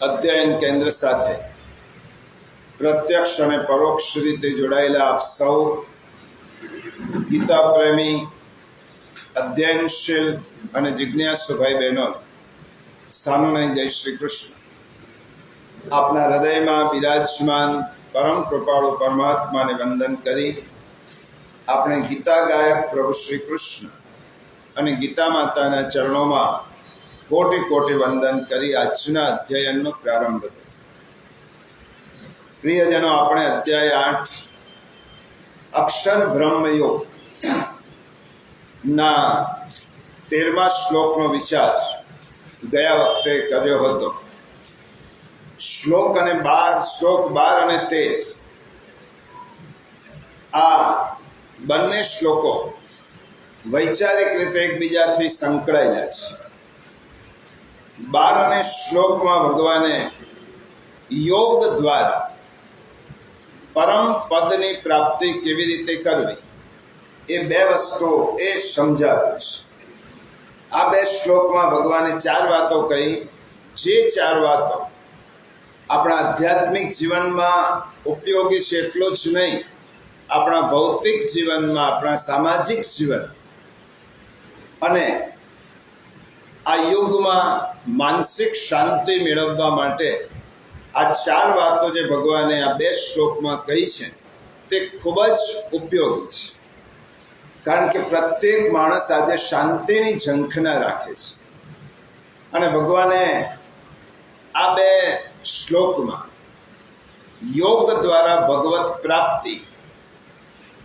અધ્યયન કેન્દ્ર સાથે પ્રત્યક્ષ અને પરોક્ષ રીતે જોડાયેલા આપ સૌ ગીતા પ્રેમી, અધ્યયનશીલ અને જિજ્ઞાસુ ભાઈ બહેનો, સાનુનય જય શ્રી કૃષ્ણ. આપના હૃદયમાં બિરાજમાન પરમ કૃપાળુ પરમાત્માને વંદન કરી આપણે ગીતા ગાયક પ્રભુ શ્રી કૃષ્ણ અને ગીતા માતાના ચરણોમાં કોટી કોટી વંદન કરી આજના અધ્યયનનો પ્રારંભ કર્યો. પ્રિયજનો, આપણે અધ્યાય 8 અક્ષર બ્રહ્મયોગ ના 13મા શ્લોકનો વિચાર ગયા વખતે કર્યો હતો. શ્લોક 12 અને 13 આ બંને શ્લોકો વૈચારિક રીતે એકબીજાથી સંકળાયેલા છે. 12 શ્લોકમાં ભગવાને યોગ દ્વારા પરમ પદની પ્રાપ્તિ કેવી રીતે કરવી એ બે વસ્તુઓ એ સમજાવી છે. આ બે શ્લોકમાં ભગવાને 4 વાતો કહી, જે 4 વાતો આપણા આધ્યાત્મિક જીવનમાં ઉપયોગી છે એટલું જ નહીં, આપણા ભૌતિક જીવનમાં, આપણા સામાજિક જીવન અને આ યુગમાં માનસિક શાંતિ મેળવવા માટે આ 4 વાતો જે ભગવાને આ બે શ્લોકમાં કહી છે તે ખૂબ જ ઉપયોગી છે. કારણ કે પ્રત્યેક માણસ આજે શાંતિની ઝંખના રાખે છે અને ભગવાને આ બે શ્લોકમાં યોગ દ્વારા ભગવત પ્રાપ્તિ,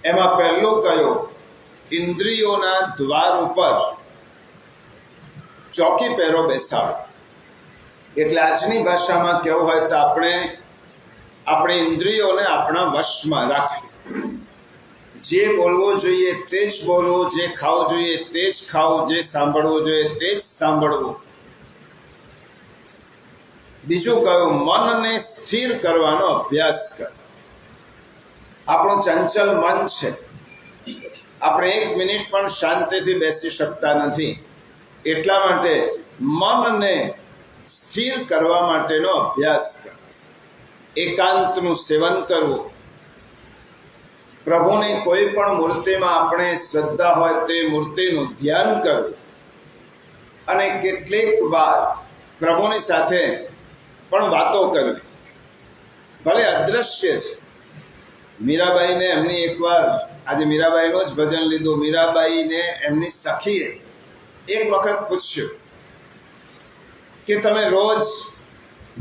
એમાં પહેલું કયો, ઇન્દ્રિયોના દ્વાર ઉપર ચોકી પહેરો બેસાડો. એટલે આજની ભાષામાં કહેવું હોય તો આપણે ઇન્દ્રિયોને આપણા વશમાં રાખવી. જે બોલવું જોઈએ તે જ બોલવું, જે ખાવું જોઈએ તે જ ખાવું, જે સાંભળવું જોઈએ તે જ સાંભળવું. બીજું કયું, મનને સ્થિર કરવાનો અભ્યાસ કર. આપણું ચંચલ મન છે, આપણે 1 મિનિટ પણ શાંતિથી બેસી શકતા નથી. એટલા માટે મનને સ્થિર કરવા માટેનો અભ્યાસ કર. એકાંતનું સેવન કરવું. પ્રભુની કોઈ પણ મૂર્તિમાં આપણે શ્રદ્ધા હોય તે મૂર્તિનું ધ્યાન કરવું અને કેટલીક વાર પ્રભુની સાથે પણ વાતો કરવી. ભલે અદૃશ્ય છે. મીરાબાઈને એમની એકવાર, આજે મીરાબાઈનું જ ભજન લીધું, મીરાબાઈને એમની સખીએ એક વખત પૂછ્યું કે તમે રોજ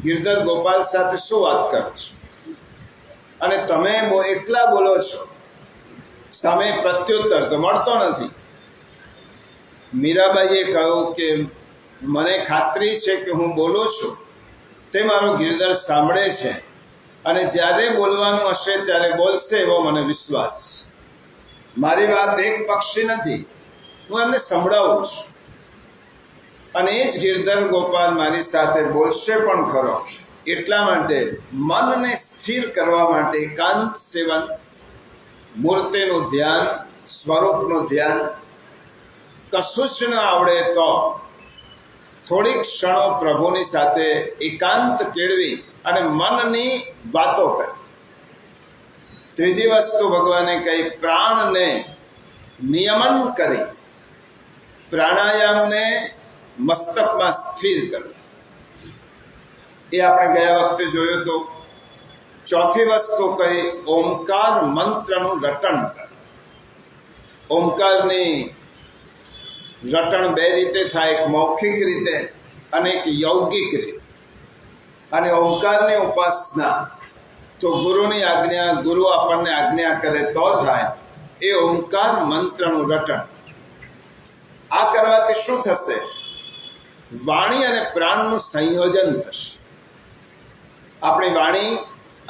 ગિરધર ગોપાલ સાથે શું વાત કરો છો અને તમે એકલા બોલો છો, સામે પ્રત્યુત્તર તો મળતો નથી. મીરાબાઈએ કહ્યું કે મને ખાતરી છે કે હું બોલું છું તે મારો ગિરધર સાંભળે છે અને જ્યારે બોલવાનું હશે ત્યારે બોલશે એવો મને વિશ્વાસ છે. મારી વાત એક પક્ષી નથી, હું એમને સંભળાવું છું અને એ જ ગિરધર ગોપાલ મારી સાથે બોલશે પણ ખરો. એટલા માટે મનને સ્થિર કરવા માટે એકાંત સેવન, મૂર્તિનું ધ્યાન, સ્વરૂપનું ધ્યાન. કશું જ ન આવડે તો થોડીક ક્ષણો પ્રભુની સાથે એકાંત કેળવી અને મનની વાતો કરી. ત્રીજી વસ્તુ ભગવાને કહી, પ્રાણને નિયમન કરી, પ્રાણાયામને મસ્તકમાં સ્થિર કરવું. એ આપણે ગયા વખતે જોયું તો. ચોથી વસ્તુ કહી, ઓમકાર મંત્રનું રટણ કર. ઓમકારની રટણ 2 રીતે થાય, એક મૌખિક રીતે અને એક યૌગિક રીતે. અને ઓમકારની ઉપાસના તો ગુરુની આજ્ઞા, ગુરુ આપણને આજ્ઞા કરે તો થાય. એ ઓમકાર મંત્રનું રટણ. આ કરવાથી શું થશે? વાણી અને પ્રાણનું સંયોજન થશે. આપણી વાણી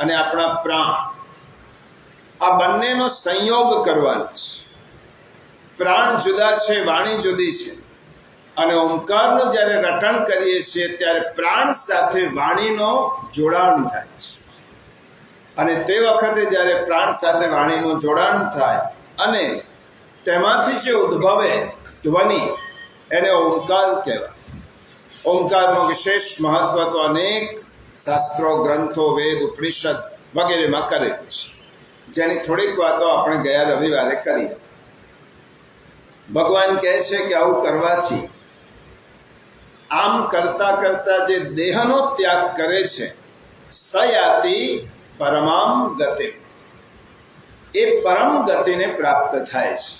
અને આપણા પ્રાણ આ બંનેનો સંયોગ કરવાનો છે. પ્રાણ જુદા છે, વાણી જુદી છે. અને ઓમકારનું જ્યારે રટણ કરીએ છીએ ત્યારે પ્રાણ સાથે વાણીનો જોડાણ થાય છે. અને તે વખતે જ્યારે પ્રાણ સાથે વાણીનું જોડાણ થાય અને તેમાંથી જે ઉદ્ભવે ધ્વનિ, એને ઓમકાર કહેવાય. ઓમકારનું વિશેષ મહત્વ તો અનેક શાસ્ત્રો, ગ્રંથો, વેદ, ઉપનિષદ વગેરેમાં કરેલું છે, જેની થોડીક વાતો આપણે ગયા રવિવારે કરી હતી. ભગવાન કહે છે કે આવું કરવાથી, આમ કરતા કરતા જે દેહનો ત્યાગ કરે છે, સયાતિ પરમામ ગતિ, એ પરમ ગતિને પ્રાપ્ત થાય છે.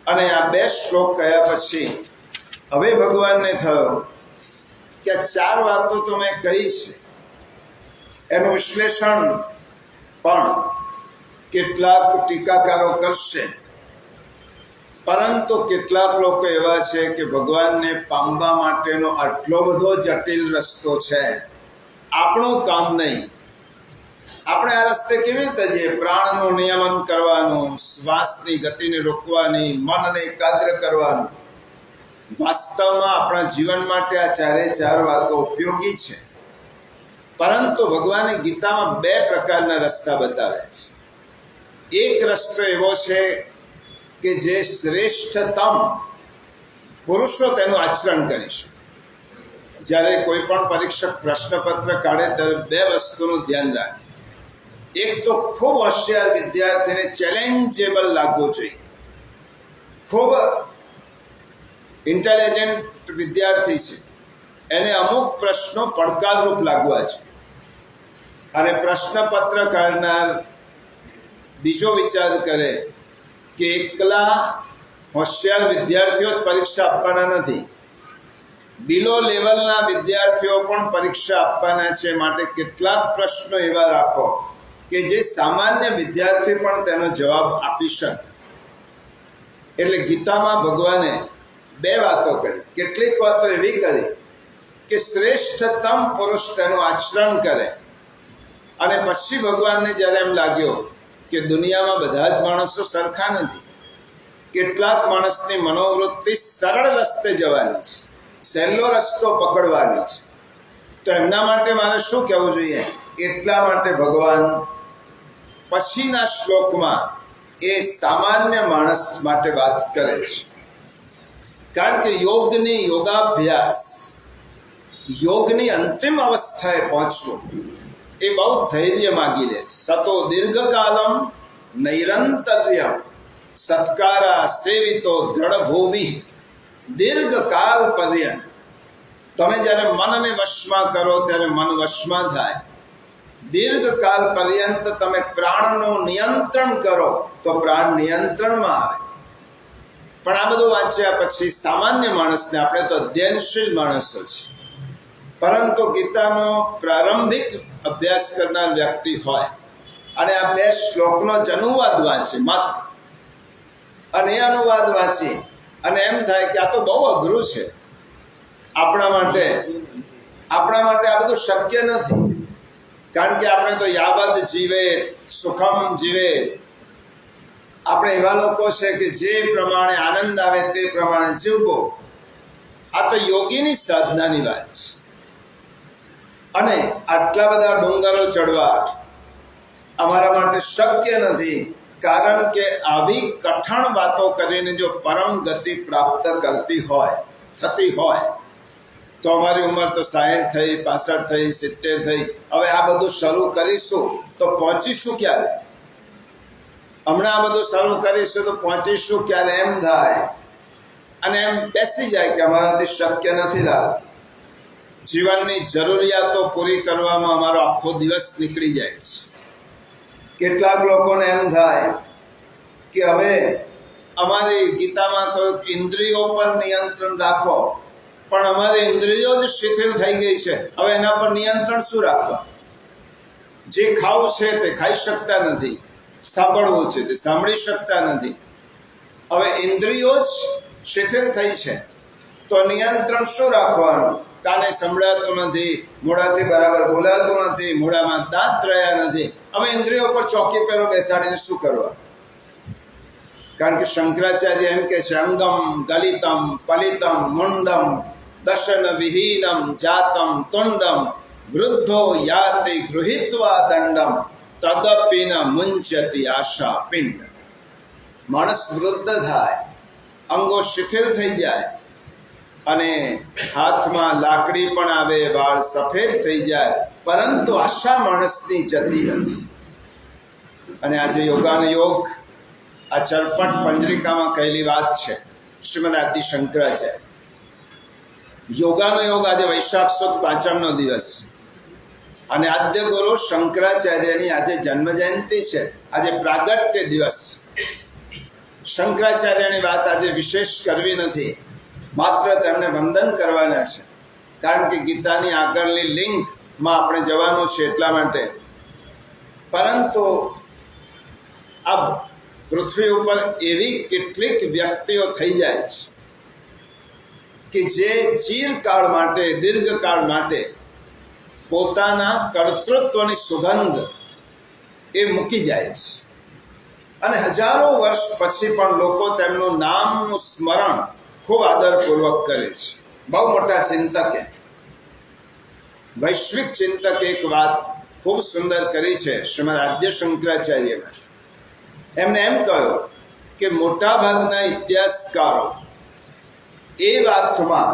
અને આ 2 શ્લોક કહ્યા પછી હવે ભગવાનને થયો કે 4 વાતો તો મેં કહી છે, એનું વિશ્લેષણ પણ કેટલાક ટીકાકારો કરશે, પરંતુ કેટલાક લોકો એવા છે કે ભગવાનને પામવા માટેનો આટલો બધો જટિલ રસ્તો છે, આપણું કામ નહીં. આપણે આ રસ્તે કેવી રીતે જઈએ? પ્રાણનું નિયમન કરવાનું, શ્વાસની ગતિને રોકવાની, મનને એકાગ્ર કરવાનું. વાસ્તવમાં આપણા જીવન માટે આ 4 વાતો ઉપયોગી છે, પરંતુ ભગવાને ગીતામાં 2 પ્રકારના રસ્તા બતાવ્યા છે. એક રસ્તો એવો છે કે જે શ્રેષ્ઠતમ પુરુષો તેનું આચરણ કરી શકે. જ્યારે કોઈ પણ પરીક્ષક પ્રશ્નપત્ર કાઢે ત્યારે 2 વસ્તુનું ધ્યાન રાખે. એક તો ખૂબ હોશિયાર વિદ્યાર્થીને ચેલેન્જેબલ લાગવું જોઈએ. ખૂબ ઇન્ટેલિજન્ટ વિદ્યાર્થી છે, એને અમુક પ્રશ્નો પડકારરૂપ લાગવા છે. અને પ્રશ્નપત્ર કાઢનાર બીજો વિચાર કરે કે એકલા હોશિયાર વિદ્યાર્થીઓ જ પરીક્ષા આપવાના નથી, બિલો લેવલના વિદ્યાર્થીઓ પણ પરીક્ષા આપવાના છે. માટે કેટલાક પ્રશ્નો એવા રાખો કે જે સામાન્ય વિદ્યાર્થી પણ તેનો જવાબ આપી શકે. એટલે ગીતામાં ભગવાને 2 વાતો કરી. કેટલીક વાતો એવી કરી કે શ્રેષ્ઠતમ પુરુષ તેનું આચરણ કરે. અને પછી ભગવાનને જ્યારે એમ લાગ્યો કે દુનિયામાં બધા જ માણસો સરખા નથી, કેટલાક માણસની મનોવૃત્તિ સરળ રસ્તે જવાની છે, સહેલો રસ્તો પકડવાની છે, તો એમના માટે મારે શું કહેવું જોઈએ? એટલા માટે ભગવાન પછીના શ્લોકમાં એ સામાન્ય માણસ માટે વાત કરે છે. કારણ કે યોગાભ્યાસ, યોગની અંતિમ અવસ્થાએ પહોંચવું એ બહુ ધૈર્ય માગી લે છે. સતો દીર્ઘકાલમ નૈરંતર્યમ સત્કારા સેવિતો દ્રઢભૂમિ દીર્ઘકાલ પર્યંત. તમે જ્યારે મનને વશમાં કરો ત્યારે મન વશમાં થાય. દીર્ઘકાલ પર્યંત તમે પ્રાણનું નિયંત્રણ કરો તો પ્રાણ નિયંત્રણમાં આવે. પણ આ બધું વાંચ્યા પછી સામાન્ય માણસને, આપણે તો અધ્યયનશીલ માણસો છીએ, પરંતુ ગીતાનો પ્રારંભિક અભ્યાસ કરનાર વ્યક્તિ હોય અને આ 2 શ્લોકનો જ અનુવાદ વાંચે માત્ર, અને એ અનુવાદ વાંચી અને એમ થાય કે આ તો બહુ અઘરું છે, આપણા માટે આ બધું શક્ય નથી. કારણ કે આપણે તો યાવદ જીવે સુખમ જીવે, આપણે એવા લોકો છે કે જે પ્રમાણે આનંદ આવે તે પ્રમાણે જીવવો. આ તો યોગીની સાધનાની વાત છે. અને આટલા બધા ડુંગરો ચડવા અમારા માટે શક્ય નથી, કારણ કે આવી કઠણ વાતો કરીને જો પરમ ગતિ પ્રાપ્ત થતી હોય તો અમારી ઉંમર તો 60 થઈ, 65 થઈ, 70 થઈ. હવે આ બધું શરૂ કરીશું તો પહોંચીશું ક્યારે? હમણાં આ બધું શરૂ કરીશું તો પહોંચીશું ક્યારે એમ થાય, અને એમ બેસી જાય કે અમારાથી શક્ય નથી લાગતું. જીવનની જરૂરિયાતો પૂરી કરવામાં અમારો આખો દિવસ નીકળી જાય છે. કેટલાક લોકોને એમ થાય કે હવે અમારી ગીતામાં કહ્યું કે ઇન્દ્રિયો પર નિયંત્રણ રાખો, પણ અમારી ઇન્દ્રિયો જ શિથિલ થઈ ગઈ છે, હવે એના પર નિયંત્રણ શું રાખવા? જે ખાવું છે તે ખાઈ શકતા નથી, સાંભળવું છે તે સાંભળી શકતા નથી. હવે ઇન્દ્રિયો જ શિથિલ થઈ છે તો નિયંત્રણ શું રાખવાનું? કાને સંભળાતું નથી, મોઢાથી બરાબર બોલાતું નથી, મોઢામાં દાંત રહ્યા નથી. હવે ઇન્દ્રિયો પર ચોકી પેરો બેસાડીને શું કરવા? કારણ કે શંકરાચાર્ય એમ કે છે, અંગમ ગલિતમ પલિતમ મુંડમ દશન વિહીનમ જાતમ તુંડમ વૃદ્ધો યાતિ ગૃહિત્વા દંડમ તદપિન મુંચતી આશા પિંડ. માણસ વૃદ્ધ થાય, અંગો શિથિલ થઈ જાય, અને હાથમાં લાકડી પણ આવે, વાળ સફેદ થઈ જાય, પરંતુ આશા માણસની જતી નથી. અને આજે યોગાનુયોગ આ ચરપટ પંજરિકામાં કહેલી વાત છે. શ્રીમદ આદિ શંકરાચાર્ય યોગાનુયોગ આજે વૈશાખ સુદ પાંચમનો દિવસ છે અને આદ્ય ગુરુ શંકરાચાર્યની આજે જન્મજયંતિ છે. આજે પ્રાગટ્ય દિવસ. શંકરાચાર્યની વાત આજે વિશેષ કરવી નથી, માત્ર તેમને વંદન કરવાના છે. કારણ કે ગીતાની આગળની લિંકમાં આપણે જવાનું છે એટલા માટે. પરંતુ આ પૃથ્વી ઉપર એવી કેટલીક વ્યક્તિઓ થઈ જાય છે કે જે ચિરકાળ માટે, દીર્ઘકાળ માટે પોતાના કર્તૃત્વની સુગંધ એ મૂકી જાય છે અને હજારો વર્ષ પછી પણ લોકો તેમનું નામનું સ્મરણ ખૂબ આદરપૂર્વક કરે છે. બહુ મોટા ચિંતકે, વૈશ્વિક ચિંતકે એક વાત ખૂબ સુંદર કરી છે શ્રીમદ આદ્ય શંકરાચાર્યમાં. એમને એમ કહ્યું કે મોટાભાગના ઇતિહાસકારો એ વાતમાં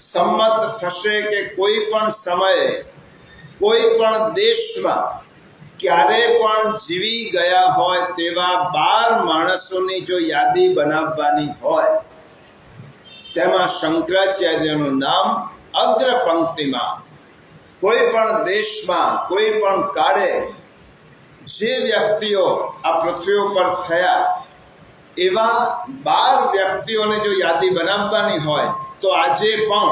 સંમત થશે કે કોઈ પણ સમયે કોઈ પણ દેશમાં ક્યારે પણ જીવી ગયા હોય તેવા 12 માણસોની જો યાદી બનાવવાની હોય, તેમાં શંકરાચાર્યનું નામ અગ્ર પંક્તિમાં. કોઈ પણ દેશમાં કોઈ પણ કાળે જે વ્યક્તિઓ આ પૃથ્વી ઉપર થયા એવા 12 વ્યક્તિઓને જો યાદી બનાવવાની હોય તો આજે પણ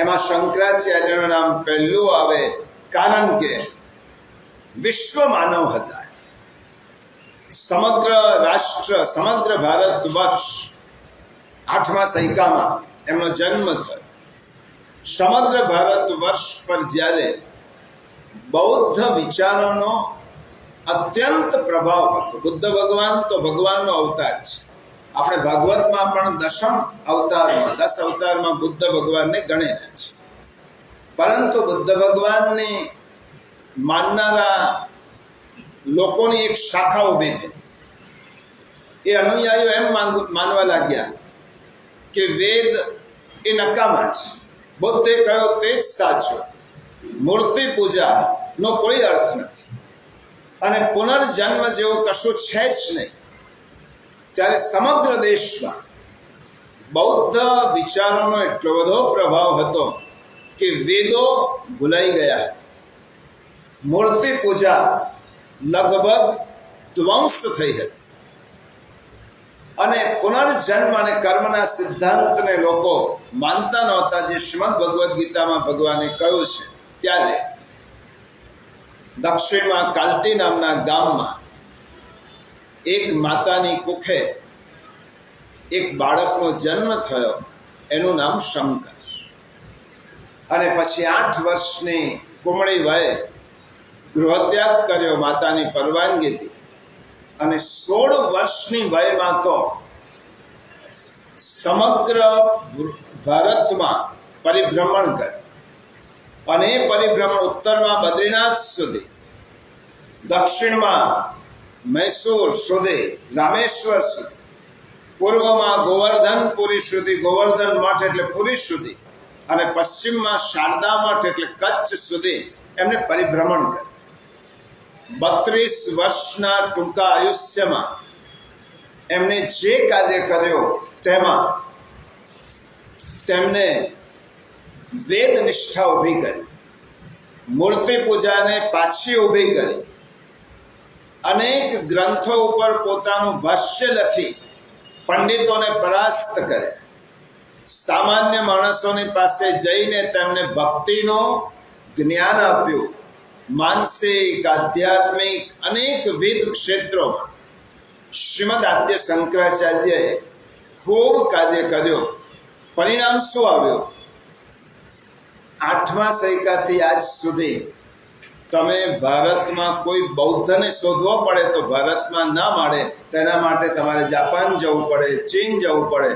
એમાં શંકરાચાર્યનું નામ પહેલું આવે. કારણ કે વિશ્વ માનવ હતા. સમગ્ર રાષ્ટ્ર, સમગ્ર ભારત વર્ષ 8મા સૈકામાં એમનો જન્મ થયો. સમગ્ર ભારત વર્ષ પર જ્યારે બૌદ્ધ વિચારોનો અત્યંત પ્રભાવ હતો. બુદ્ધ ભગવાન તો ભગવાનનો અવતાર છે. આપણે ભાગવતમાં પણ 10 અવતારમાં બુદ્ધ ભગવાનને ગણેલા છે. પરંતુ બુદ્ધ ભગવાનને માનનારા લોકોની એક શાખા ઊભી થઈ. એ અનુયાયીઓ એમ માનવા લાગ્યા કે વેદ એ નકામા છે. બુદ્ધે કહ્યું તે જ સાચું. મૂર્તિ પૂજાનો કોઈ અર્થ નથી અને પુનર્જન્મ જેવું કશું છે જ નહીં. ત્યારે સમગ્ર દેશમાં બૌદ્ધ વિચારોનો એટલો બધો પ્રભાવ હતો કે વેદો ભૂલાઈ ગયા. મૂર્તિ પૂજા લગભગ ધ્વંસ થઈ હતી અને પુનર્જન્મ અને કર્મના સિદ્ધાંતને લોકો માનતા નહોતા, જે શ્રીમદ ભગવદ્ ગીતામાં ભગવાને કહ્યું છે. ત્યારે દક્ષિણમાં કાલ્ટી નામના ગામમાં એક માતાની કુખે એક બાળકનો જન્મ થયો. એનું નામ શંકર. અને પછી 8 વર્ષની કુમળી વયે ગૃહત્યાગ કર્યો માતાની પરવાનગીથી અને 16 વર્ષની વયમાં તો સમગ્ર ભારતમાં પરિભ્રમણ કર્યું. અને એ પરિભ્રમણ ઉત્તરમાં બદ્રીનાથ સુધી, દક્ષિણમાં મૈસૂર સુધી, રામેશ્વર સુધી, પૂર્વમાં ગોવર્ધનપુરી સુધી, ગોવર્ધન મઠ એટલે પુરી સુધી, અને પશ્ચિમમાં શારદા મઠ એટલે કચ્છ સુધી એમને પરિભ્રમણ કર્યું. 32 વર્ષના ટૂંકા આયુષ્યમાં એમને જે કાર્ય કર્યો તેમાં તેમને વેદ નિષ્ઠા ઊભી કરી, મૂર્તિ પૂજાને પાછી ઊભી કરી, અનેક ગ્રંથો ઉપર પોતાનું ભાષ્ય લખી પંડિતોને પરાસ્ત કરે, સામાન્ય માણસોની પાસે જઈને તેમને ભક્તિનો જ્ઞાન આપ્યું. માનસિક, આધ્યાત્મિક અનેકવિધ ક્ષેત્રોમાં શ્રીમદ આદ્ય શંકરાચાર્યએ ખૂબ કાર્ય કર્યો. પરિણામ શું આવ્યું? 8મા સૈકાથી આજ સુધી તમે ભારતમાં કોઈ બૌદ્ધને શોધવો પડે તો ભારતમાં ના મળે. તેના માટે તમારે જાપાન જવું પડે, ચીન જવું પડે.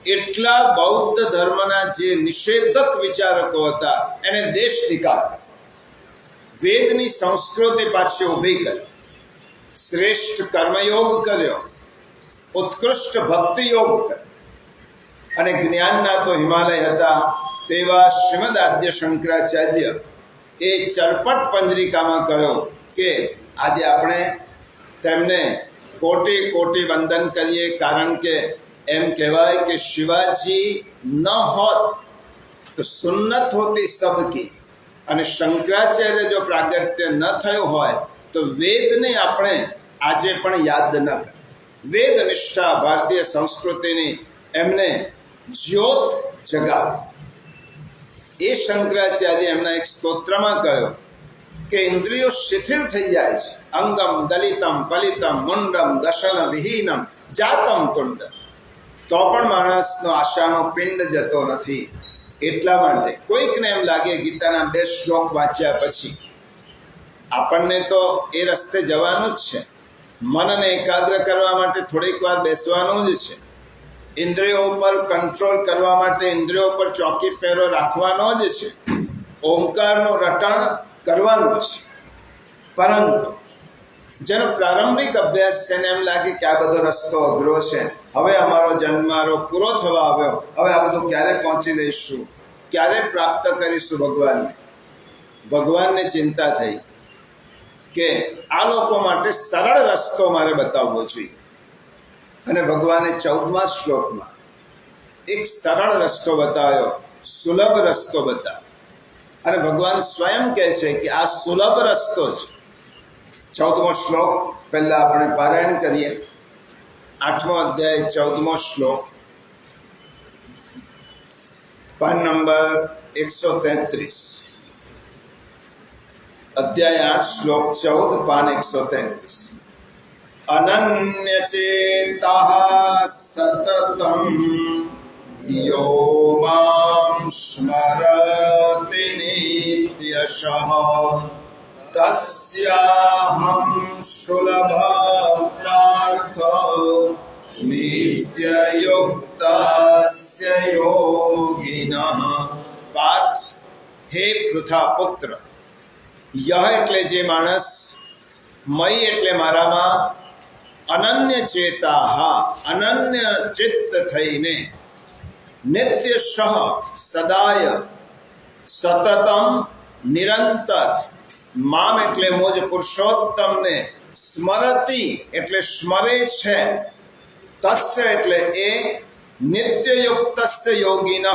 એટલા બૌદ્ધ ધર્મના જે નિષેધક વિચારકો હતા એને દેશ નિકાલ કર્યો. વેદની સંસ્કૃતિ પાછી ઊભી કરી, શ્રેષ્ઠ કર્મયોગ કર્યો, ઉત્કૃષ્ટ ભક્તિ યોગ કર્યો અને જ્ઞાનના તો હિમાલય હતા. તેવા શ્રીમદ આદ્ય શંકરાચાર્ય એ ચરપટ પંજરિકામાં કહ્યો કે આજે આપણે તેમને કોટી કોટી વંદન કરીએ, કારણ કે એમ કહેવાય કે શિવાજી ન હોત તો સુન્નત હોતી સબકી, અને શંકરાચાર્ય જો પ્રાગટ્ય ન થયું હોય તો વેદને આપણે આજે પણ યાદ ન કરીએ. વેદ નિષ્ઠા ભારતીય સંસ્કૃતિની એમને જ્યોત જગાવી. એ શંકરાચાર્ય એમના એક સ્તોત્રમાં કહ્યું કે ઇન્દ્રિયો શિથિલ થઈ જાય છે. અંગમ દલિતમ પલિતમ મુંડમ દશન વિહીનમ જાતમ તુંડ, તો પણ માણસનો આશાનો પિંડ જતો નથી. એટલા માટે કોઈકને એમ લાગે ગીતાના 2 શ્લોક વાંચ્યા પછી આપણને તો એ રસ્તે જવાનું જ છે, મનને એકાગ્ર કરવા માટે થોડીક વાર બેસવાનું જ છે, ઇન્દ્રિયો ઉપર કંટ્રોલ કરવા માટે ઇન્દ્રિયો પર ચોકી પહેરો રાખવાનો જ છે, ઓમકારનું રટણ કરવાનું છે. પરંતુ જેનો પ્રારંભિક અભ્યાસ છે ને એમ લાગે કે આ બધો રસ્તો અઘરો છે, હવે અમારો જન્મારો પૂરો થવા આવ્યો, હવે આ બધું ક્યારે પહોંચી લઈશું, ક્યારે પ્રાપ્ત કરીશું ભગવાનને ચિંતા થઈ કે આ લોકો માટે સરળ રસ્તો મારે બતાવવો જોઈએ. અને ભગવાને 14મા શ્લોકમાં એક સરળ રસ્તો બતાવ્યો, સુલભ રસ્તો બતાવ્યો. અને ભગવાન સ્વયં કહે છે કે આ સુલભ રસ્તો છે. 14મો શ્લોક પહેલા આપણે પારાયણ કરીએ. 8મો અધ્યાય 14મો શ્લોક, પાન નંબર 133. અધ્યાય 8 શ્લોક 14, પાન 133. અનન્ય ચેતઃ સતતં યો માં સ્મરતિ નિત્યશઃ તસ્યાહં સુલભ પ્રાર્થ નિત્યયુક્તસ્ય યોગિનઃ. પાર્થ, હે પૃથા પુત્ર, યહ એટલે જે માણસ, મય એટલે મારામાં, અનન્ય ચેતા અનન્ય ચિત્ત થઈને, નિત્યશઃ સદાય, સતતમ નિરંતર, મામ એટલે મુજ પુરુષોત્તમને, સ્મરતિ એટલે સ્મરે છે, તસ્ય એટલે એ, નિત્યયુક્તસ્ય યોગિનઃ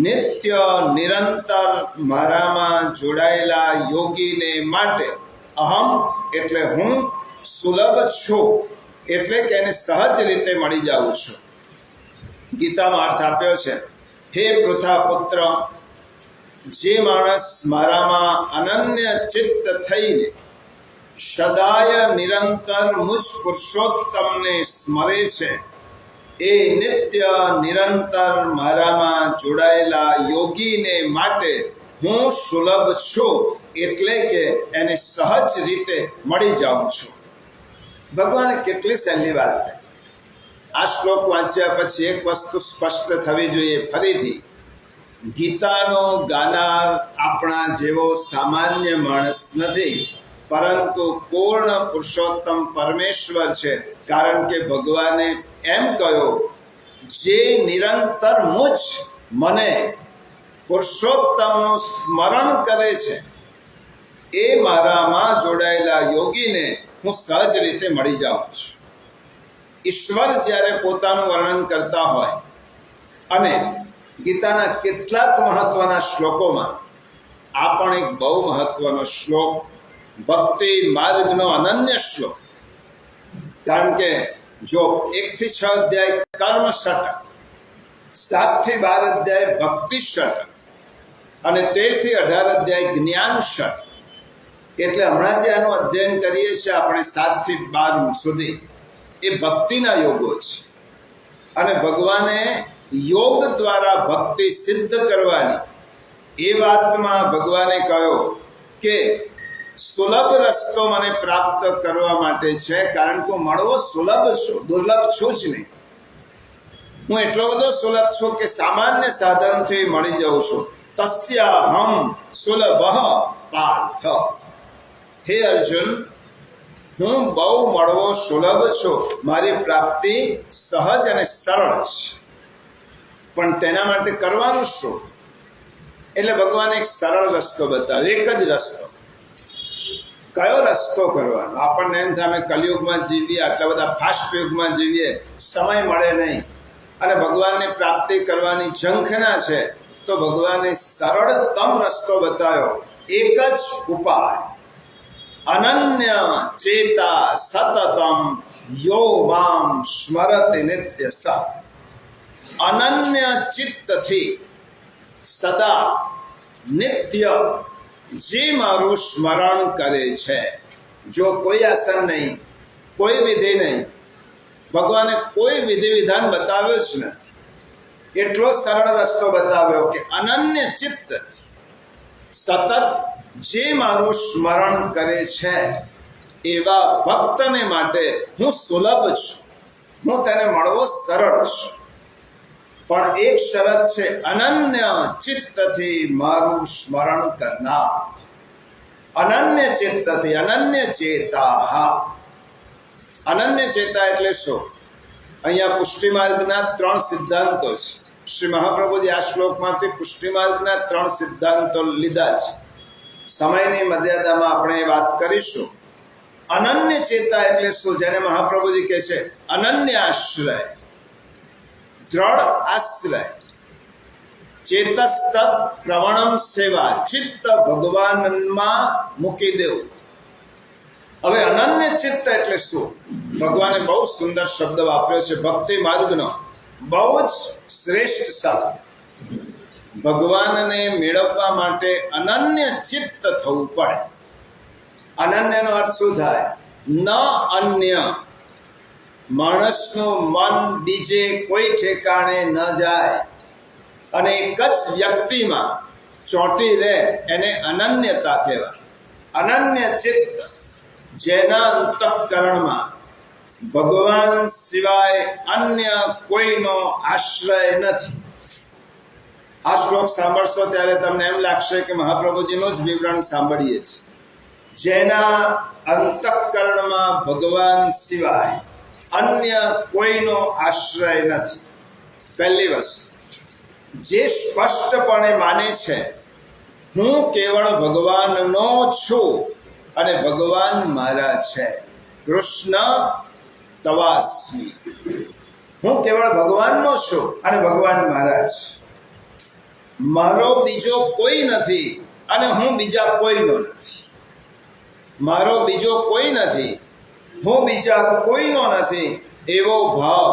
નિત્ય નિરંતર મારામાં જોડાયેલા યોગીને માટે, અહમ એટલે હું, સુલભ છું એટલે કે એને સહજ રીતે મળી જાઉં છું. ગીતામાં અર્થ આપ્યો છે, હે પૃથા પુત્ર, જે માણસ મારામાં અનન્ય ચિત્ત થઈને સદાય નિરંતર મુજ પુરુષોત્તમને સ્મરે છે, એ નિત્ય નિરંતર મારામાં જોડાયેલા યોગીને માટે હું સુલભ છું એટલે કે એને સહજ રીતે મળી જાઉં છું. ભગવાને કેટલી સહેલી વાત કહી. આ શ્લોક વાંચ્યા પછી એક વસ્તુ સ્પષ્ટ થવી જોઈએ ફરીથી, ગીતાનો ગાનાર આપણા જેવો સામાન્ય માણસ નથી, પરંતુ પૂર્ણ પુરુષોત્તમ પરમેશ્વર છે. કારણ કે ભગવાને એમ કહ્યું, જે નિરંતર મુજ મને પુરુષોત્તમનું સ્મરણ કરે છે, એ મારામાં જોડાયેલા યોગીને હું સહજ રીતે મળી જાઉં છું. ઈશ્વર જ્યારે પોતાનું વર્ણન કરતા હોય, અને ગીતાના કેટલાક મહત્વના શ્લોકોમાં આ પણ એક બહુ મહત્વનો શ્લોક, ભક્તિ માર્ગનો અનન્ય શ્લોક. કારણ કે જો 1 થી 6 અધ્યાય કર્મ ષટક, 7 થી 12 અધ્યાય ભક્તિ ષટક, અને 13 થી 18 અધ્યાય જ્ઞાન ષટક. એટલે હમણાં જે આનું અધ્યયન કરીએ છીએ આપણે 7 થી 12 સુધી, એ ભક્તિના યોગો છે. અને ભગવાને યોગ દ્વારા ભક્તિ સિદ્ધ કરવાની એ વાતમાં ભગવાને કહ્યું કે સુલભ રસ્તો મને પ્રાપ્ત કરવા માટે છે, કારણ કે હું મળવો સુલભ છું, દુર્લભ છું જ નહીં. હું એટલો બધો સુલભ છું કે સામાન્ય સાધનથી મળી જાઉં છું. તસ્યાહમ સુલભ પાર્થ. હે અર્જુન, હું બહુ મળવો સુલભ છું, મારી પ્રાપ્તિ સહજ અને સરળ છે. પણ તેના માટે કરવાનું શું? એટલે ભગવાને એક સરળ રસ્તો બતાવ્યો, એક જ રસ્તો. કયો રસ્તો કરવાનો? આપણને એમ થાય અમે કલયુગમાં જીવીએ, આટલા બધા ફાસ્ટ યુગમાં જીવીએ, સમય મળે નહીં અને ભગવાનની પ્રાપ્તિ કરવાની ઝંખના છે, તો ભગવાને સરળતમ રસ્તો બતાવ્યો, એક જ ઉપાય. અનન્ય ચેતા સતતમ યો મામ સ્મરતે નિત્ય સ. અનન્ય ચિત્તથી સદા નિત્ય જે મારું સ્મરણ કરે છે. જો કોઈ આસન નહીં, કોઈ વિધિ નહીં, ભગવાને કોઈ વિધિ વિધાન બતાવ્યો જ નથી. એટલો સરળ રસ્તો બતાવ્યો કે અનન્ય ચિત્ત સતત જે મારું સ્મરણ કરે છે એવા ભક્તને માટે હું સુલભ છું, હું તેને મળવો સરળ છું. પણ એક શરત છે, અનન્ય ચિત્તથી મારું સ્મરણ કરનાર. અનન્ય ચિત્તથી, અનન્ય ચેતા. અનન્ય ચેતા એટલે શું? અહીંયા પુષ્ટિ માર્ગના 3 સિદ્ધાંતો છે. શ્રી મહાપ્રભુજી આ શ્લોકમાંથી પુષ્ટિ માર્ગના 3 સિદ્ધાંતો લીધા છે. સમયની મર્યાદામાં આપણે વાત કરીશું. અનન્ય ચેતા એટલે શું? જેને મહાપ્રભુજી કહે છે અનન્ય આશ્રય, દ્રઢ આશ્રય. ચેતસ્તત પ્રવણમ સેવા, ચિત્ત ભગવાનમાં મૂકી દેવું. હવે અનન્ય ચિત્ત એટલે શું? ભગવાને બહુ સુંદર શબ્દ વાપર્યો છે, ભક્તિ માર્ગનો બહુ જ શ્રેષ્ઠ શબ્દ. ભગવાનને મેળવવા માટે અનન્ય ચિત્ત થવું પડે. અનન્યનો અર્થ શું થાય? ન અન્ય. માણસનું મન બીજે કોઈ ઠેકાણે ન જાય અને એક જ વ્યક્તિમાં ચોંટી રહે, એને અનન્યતા કહેવાય. અનન્ય ચિત્ત, જેના અંતઃકરણમાં ભગવાન સિવાય અન્ય કોઈનો આશ્રય નથી. આ શ્લોક સાંભળશો ત્યારે તમને એમ લાગશે કે મહાપ્રભુજીનું જ વિવરણ સાંભળીએ છીએ. જેના અંતઃકરણમાં ભગવાન સિવાય અન્ય કોઈનો આશ્રય નથી. પહેલી વસ્તુ, જે સ્પષ્ટપણે માને છે હું કેવળ ભગવાનનો છું અને ભગવાન મારા છે. કૃષ્ણ તવાસ્મી. હું કેવળ ભગવાનનો છું અને ભગવાન મારા છે. મારો બીજો કોઈ નથી અને હું બીજા કોઈનો નથી. મારો બીજો કોઈ નથી, હું બીજા કોઈનો નથી, એવો ભાવ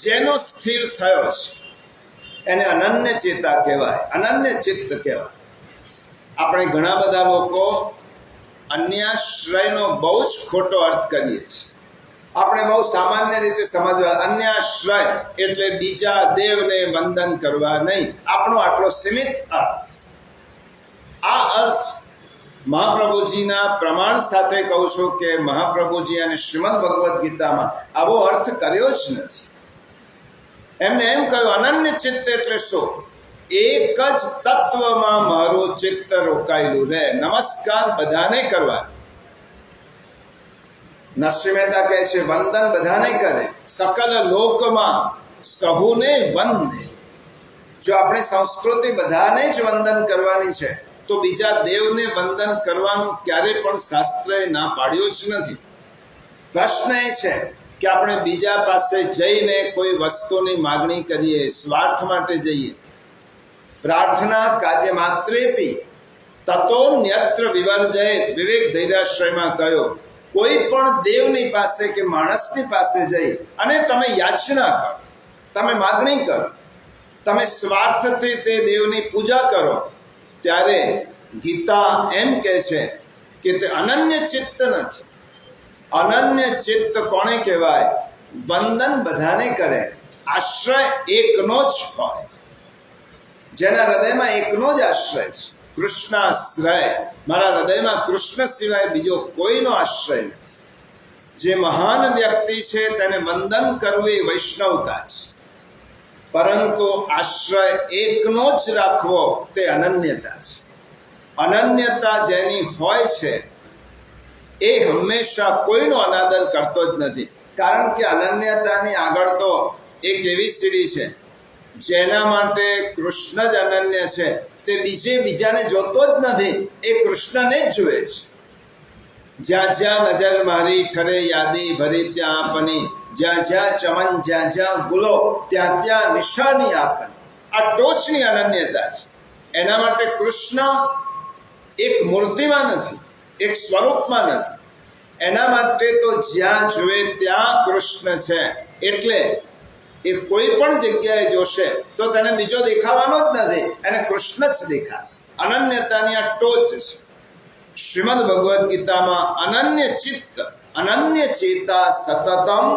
જેનો સ્થિર થયો છે એને અનન્ય ચેતા કહેવાય, અનન્ય ચિત્ત કહેવાય. આપણે ઘણા બધા લોકો અન્યાશ્રયનો બહુ જ ખોટો અર્થ કરીએ છીએ. આપણે બહુ સામાન્ય રીતે સમજવા, અન્યાશ્રય એટલે બીજા દેવને વંદન કરવા નહીં. આપણો આટલો સીમિત અર્થ. આ અર્થ મહાપ્રભુજીના પ્રમાણ સાથે કહું છું કે મહાપ્રભુજી અને શ્રીમદ ભગવદ્ ગીતામાં આવો અર્થ કર્યો જ નથી. એમને એમ કહ્યું અનન્ય ચિત્ત એટલે શું? એક જ તત્વમાં મારું ચિત્ત રોકાયેલું રહે. નમસ્કાર બધાને કરવા. નરસિંહ મહેતા કહે છે વંદન બધાને કરે, સકલ લોકમાં સહુને વંદે. જો આપણી સંસ્કૃતિ બધાને જ વંદન કરવાની છે તો બીજા દેવને વંદન કરવાનું ક્યારે પણ શાસ્ત્રએ ના પાડ્યું જ નથી. પ્રશ્ન એ છે કે આપણે બીજા પાસે જઈને કોઈ વસ્તુની માગણી કરીએ, સ્વાર્થ માટે જઈએ. પ્રાર્થના કાર્ય માત્રેપી તતોન્યત્ર વિવર્જયેત. વિવેક ધૈર્યાશ્રયમાં કહ્યો, કોઈ પણ દેવની પાસે કે માણસની પાસે જઈ અને તમે યાચના કરો, તમે માગણી કરો, તમે સ્વાર્થથી તે દેવની પૂજા કરો, ત્યારે ગીતા એમ કહે છે કે તે અનન્ય ચિત્ત નથી. અનન્ય ચિત્ત કોને કહેવાય? વંદન બધાને કરે, આશ્રય એકનો જ હોય. જેના હૃદયમાં એકનો જ આશ્રય છે, કૃષ્ણાશ્રય. મારા હૃદયમાં કૃષ્ણ સિવાય બીજો કોઈનો આશ્રય નથી. જે મહાન વ્યક્તિ છે તેને વંદન કરવું એ વૈષ્ણવતા છે, પરંતુ આશ્રય એકનો જ રાખવો તે અનન્યતા છે. અનન્યતા જેની હોય છે એ હંમેશા કોઈનો અનાદર કરતો જ નથી. કારણ કે અનન્યતાની આગળ તો એક એવી સીડી છે જેના માટે કૃષ્ણ જ અનન્ય છે, તે બીજાને જોતો જ નથી, એ કૃષ્ણને જ જુએ છે. જ્યાં જ્યાં નજર મારી ઠરે યાદી ભરી ત્યાં આપની, જ્યાં જ્યાં ચમન જ્યાં જ્યાં ગુલો ત્યાં ત્યાં નિશાની આપની. આ ટોચની અનન્યતા છે. એના માટે કૃષ્ણ એક મૂર્તિમાં નથી, એક સ્વરૂપમાં નથી. એના માટે તો જ્યાં જુએ ત્યાં કૃષ્ણ છે. એટલે એ કોઈ પણ જગ્યાએ જોશે તો તેને બીજો દેખાવાનો જ નથી, એને કૃષ્ણ જ દેખાશે. અનન્યતાની આ ટોચ છે. શ્રીમદ ભગવદ્ ગીતામાં અનન્ય ચિત્ત અનન્ય ચેતા સતતમ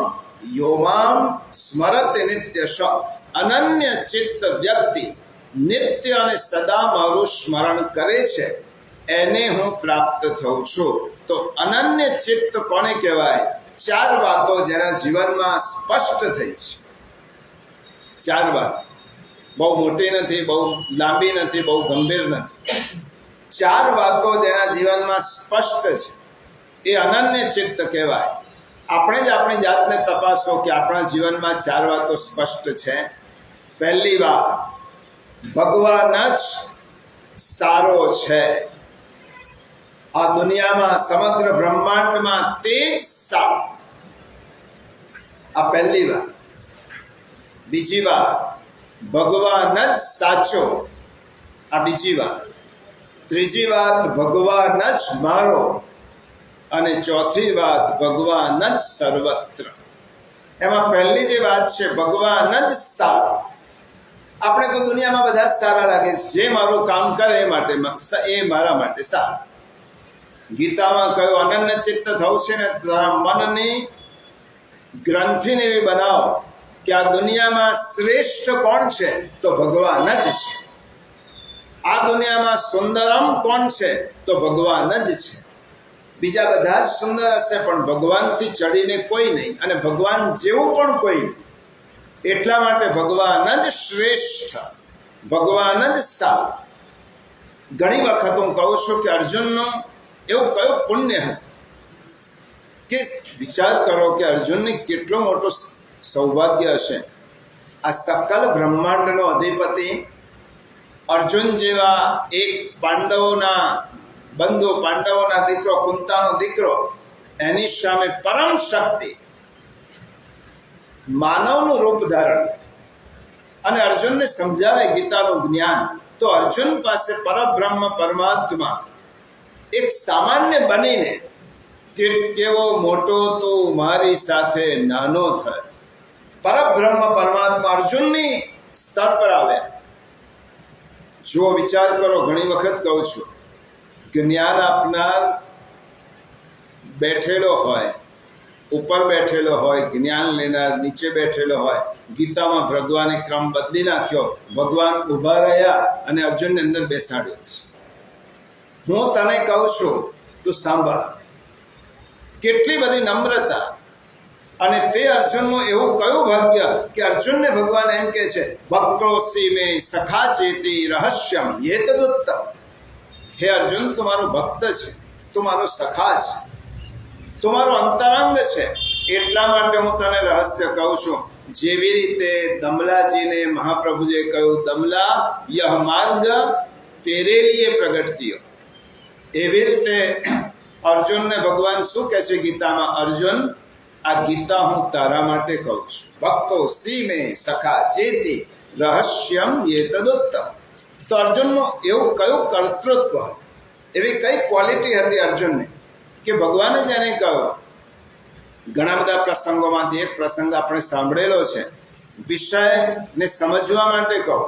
યોમામ સ્મરતે નિત્યશ. અનન્ય ચિત્ત વ્યક્તિ નિત્ય અને સદા મારું સ્મરણ કરે છે, એને હું પ્રાપ્ત થઉં છું. તો અનન્ય ચિત્ત કોને કહેવાય? 4 વાતો જેના જીવનમાં સ્પષ્ટ થઈ છે. 4 વાત, બહુ મોટી નથી, બહુ લાંબી નથી, બહુ ગંભીર નથી. 4 વાતો જેના જીવનમાં સ્પષ્ટ છે, એ અનન્ય ચિત્ત કહેવાય. આપણે જ આપણી જાતને તપાસો કે આપણા જીવનમાં 4 વાતો સ્પષ્ટ છે. પહેલી વાત, ભગવાન જ સારો છે. આ દુનિયામાં સમગ્ર બ્રહ્માંડમાં તે જ સારો. આ પહેલી વાત. બીજી વાત, ભગવાન જ સાચો. આ બીજી વાત. ત્રીજી વાત, ભગવાન જ મારો. અને ચોથી વાત, ભગવાન જ સર્વત્ર. એમાં પહેલી જે વાત છે, ભગવાન જ સારો. આપણે તો દુનિયામાં બધા સારા લાગે છે. જે મારું કામ કરે એ માટે, એ મારા માટે સારું. ગીતામાં કહ્યું, અનન્ય ચિત્ત થવું છે ને તારા મનની ગ્રંથિને એવી બનાવો કે આ દુનિયામાં શ્રેષ્ઠ કોણ છે? તો ભગવાન જ છે. આ દુનિયામાં સુંદરમ કોણ છે? તો ભગવાન જ છે. બીજા બધા જ સુંદર હશે, પણ ભગવાનથી ચડીને કોઈ નહીં, અને ભગવાન જેવું પણ કોઈ નહીં. એટલા માટે ભગવાન જ શ્રેષ્ઠ, ભગવાન જ સારું. ઘણી વખત હું કહું છું કે અર્જુનનું એવું કયું પુણ્ય હતું કે વિચાર કરો કે અર્જુનને કેટલો મોટો સૌભાગ્ય હશે. આ સકલ બ્રહ્માંડનો અધિપતિ અર્જુન જેવા એક પાંડવોના બંધુ, પાંડવોના દીકરો, કુંતાનો દીકરો, એની સામે પરમ શક્તિ માનવનું રૂપ ધારણ અને અર્જુનને સમજાવે ગીતાનું જ્ઞાન. તો અર્જુન પાસે પરબ્રહ્મ પરમાત્મા એક સામાન્ય બનીને કેવો મોટો તો મારી સાથે નાનો થાય. પરબ્રહ્મ પરમાત્મા અર્જુનની સ્તર પર આવે. જો વિચાર કરો, ઘણી વખત કહું છું, જ્ઞાન આપનાર બેઠેલો હોય, ઉપર બેઠેલો હોય, જ્ઞાન લેનાર નીચે બેઠેલો હોય. ગીતામાં ભગવાને ક્રમ બદલી નાખ્યો. ભગવાન ઊભા રહ્યા અને અર્જુનને અંદર બેસાડ્યો છે. હું તને કહું છું, તું સાંભળ. કેટલી બધી નમ્રતા. અને તે અર્જુનનું એવું કયું ભાગ્ય કે અર્જુનને ભગવાન એમ કહે છે, ભક્તોસી મે સખા ચેતી રહસ્યમ યેતદુત્તમ. હે અર્જુન, તું મારો ભક્ત છે, તું મારો સખા છે, તું મારો અંતરંગ છે. એટલા માટે હું તને રહસ્ય કહું છું. જેવી રીતે દમલાજીને મહાપ્રભુજીએ કહ્યું, દમલા યહ માર્ગ તેરે લીએ પ્રગટ કિયો. એવી રીતે અર્જુનને ભગવાન શું કહે છે ગીતામાં? અર્જુન, આ ગીતા હું તારા માટે કહું છું. ભક્તો સી મે સખા ચેતી રહસ્યમ યેતદુત્તમ. તો અર્જુનનું એવું કયું કર્તૃત્વ, એવી કઈ ક્વોલિટી હતી અર્જુનને કે ભગવાને જ એને કહ્યું. ઘણા બધા પ્રસંગોમાંથી એક પ્રસંગ આપણે સાંભળેલો છે. વિષયને સમજવા માટે કહું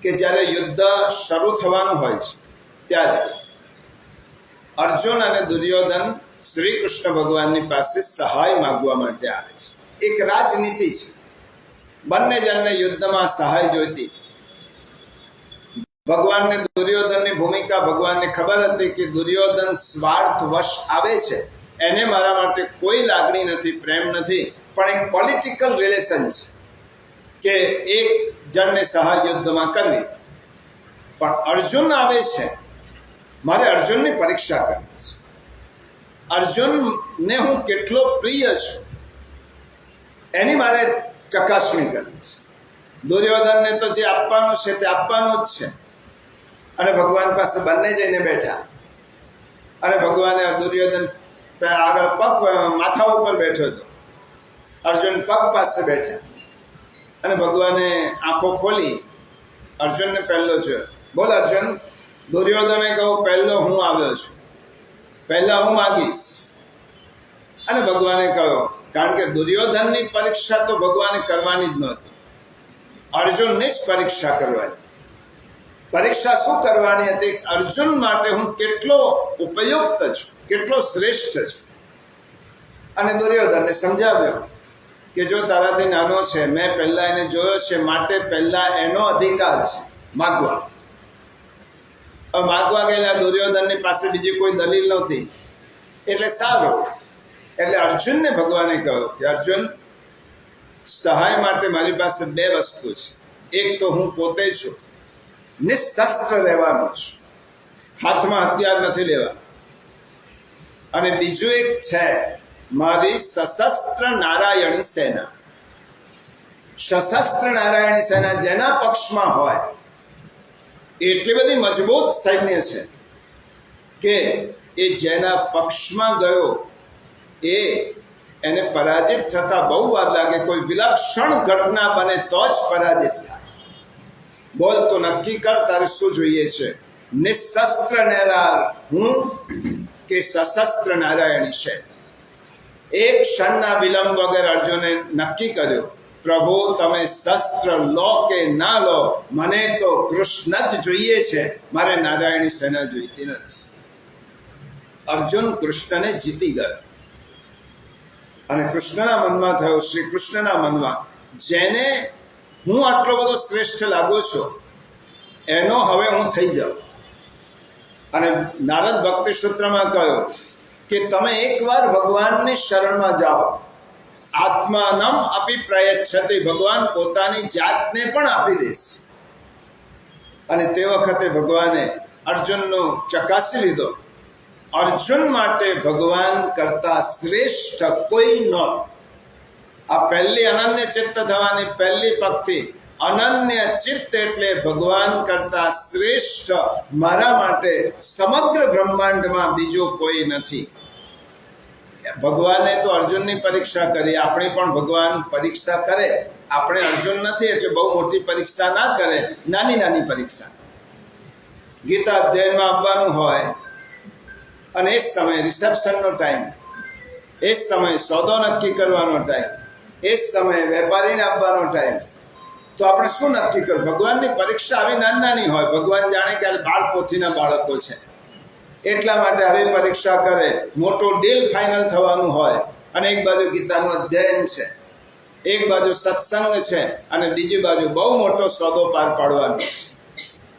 કે જ્યારે યુદ્ધ શરૂ થવાનું હોય છે ત્યારે અર્જુન અને દુર્યોધન શ્રી કૃષ્ણ ભગવાનની પાસે સહાય માગવા માટે આવે છે. એક રાજનીતિ છે. બંને જણને યુદ્ધમાં સહાય જોઈતી. ભગવાનને દુર્યોધનની ભૂમિકા, ભગવાનને ખબર હતી કે દુર્યોધન સ્વાર્થવશ આવે છે, એને મારા માટે કોઈ લાગણી નથી, પ્રેમ નથી, પણ એક પોલિટિકલ રિલેશન છે કે એક જણને સહાય યુદ્ધમાં કરવી. પણ અર્જુન આવે છે, મારે અર્જુનની પરીક્ષા કરવી છે. અર્જુનને હું કેટલો પ્રિય છું એની મારે ચકાસણી કરવી છે. દુર્યોધનને તો જે આપવાનું છે તે આપવાનું જ છે. અને ભગવાન પાસે બંને જઈને બેઠા અને ભગવાને દુર્યોધન આગળ પગ માથા ઉપર બેઠો હતો, અર્જુન પગ પાસે બેઠા અને ભગવાને આંખો ખોલી અર્જુનને પહેલો જોયો. બોલ અર્જુન. દુર્યોધને કહું પહેલો હું આવ્યો છું, પહેલા હું માગીશ. અને ભગવાને કહ્યું, કારણ કે દુર્યોધનની પરીક્ષા તો ભગવાને કરવાની જ નહોતી, અર્જુનની જ પરીક્ષા કરવાની. પરીક્ષા શું કરવાની હતી? અર્જુન માટે હું કેટલો ઉપયુક્ત છું, કેટલો શ્રેષ્ઠ છું. અને દુર્યોધનને સમજાવ્યો કે જો તારાથી નાનો છે, મેં પહેલા એને જોયો છે, માટે પહેલા એનો અધિકાર છે માગવા. હવે માગવા ગયેલા દુર્યોધનની પાસે બીજી કોઈ દલીલ નહોતી, એટલે સારું. એટલે અર્જુનને ભગવાને કહ્યું કે અર્જુન, સહાય માટે મારી પાસે બે વસ્તુ છે. એક તો હું પોતે છું, નિશસ્ત્ર રહેવાનો છું, હાથમાં હથિયાર નથી લેવા. અને બીજું એક છે મારી સશસ્ત્ર નારાયણી સેના. સશસ્ત્ર નારાયણી સેના જેના પક્ષમાં હોય એટલી બધી મજબૂત સૈન્ય છે કે એ જેના પક્ષમાં ગયો એને પરાજિત થતા બહુ વાર લાગે. કોઈ વિલક્ષણ ઘટના બને તો જ પરાજિત થાય. બોલ તો નક્કી કર, તારે શું જોઈએ છે? નિશસ્ત્ર નારાયણ હું કે સશસ્ત્ર નારાયણી છે? એક ક્ષણના વિલંબ વગર અર્જુને નક્કી કર્યો, પ્રભુ તમે શસ્ત્ર લો કે ના લો, મને તો કૃષ્ણ જ જોઈએ છે, મારે નારાયણી સેના જોઈતી નથી. અર્જુન કૃષ્ણને જીતી ગયો અને કૃષ્ણના મનમાં થયો, શ્રી કૃષ્ણના મનમાં, જેને હું આટલો બધો શ્રેષ્ઠ લાગુ છું એનો હવે હું થઈ જાઉં. અને નારદ ભક્તિ સૂત્રમાં કહ્યું કે તમે એકવાર ભગવાનની શરણમાં જાઓ, આત્માનમ અપી પ્રયચ્છતિ, ભગવાન પોતાની જાતને પણ આપી દેશે. અને તે વખતે ભગવાને અર્જુનનો ચકાસી લીધો. અર્જુન માટે ભગવાન કરતા શ્રેષ્ઠ કોઈ નહોત. આ પહેલી અનન્ય ચિત્ત થવાની પહેલી પંક્તિ, અનન્ય ચિત્ત એટલે ભગવાન કરતા શ્રેષ્ઠ મારા માટે સમગ્ર બ્રહ્માંડમાં બીજો કોઈ નથી. ભગવાને તો અર્જુનની પરીક્ષા કરી, આપણે પણ ભગવાન પરીક્ષા કરે. આપણે અર્જુન નથી એટલે બહુ મોટી પરીક્ષા ના કરે, નાની નાની પરીક્ષા. ગીતા અધ્યયનમાં આવવાનું હોય અને એ સમયે રિસેપ્શનનો ટાઈમ, એ સમયે સોદો નક્કી કરવાનો ટાઈમ, એ સમયે વેપારીને આપવાનો ટાઈમ, તો આપણે શું નક્કી કરવું? ભગવાનની પરીક્ષા આવી નાની નાની હોય. ભગવાન જાણે કે બાળ પોથીના બાળકો છે એટલા માટે આવી પરીક્ષા કરે. મોટો ડીલ ફાઇનલ થવાનું હોય અને એક બાજુ ગીતાનું અધ્યયન છે, એક બાજુ સત્સંગ છે અને બીજી બાજુ બહુ મોટો સોદો પાર પાડવાનો છે.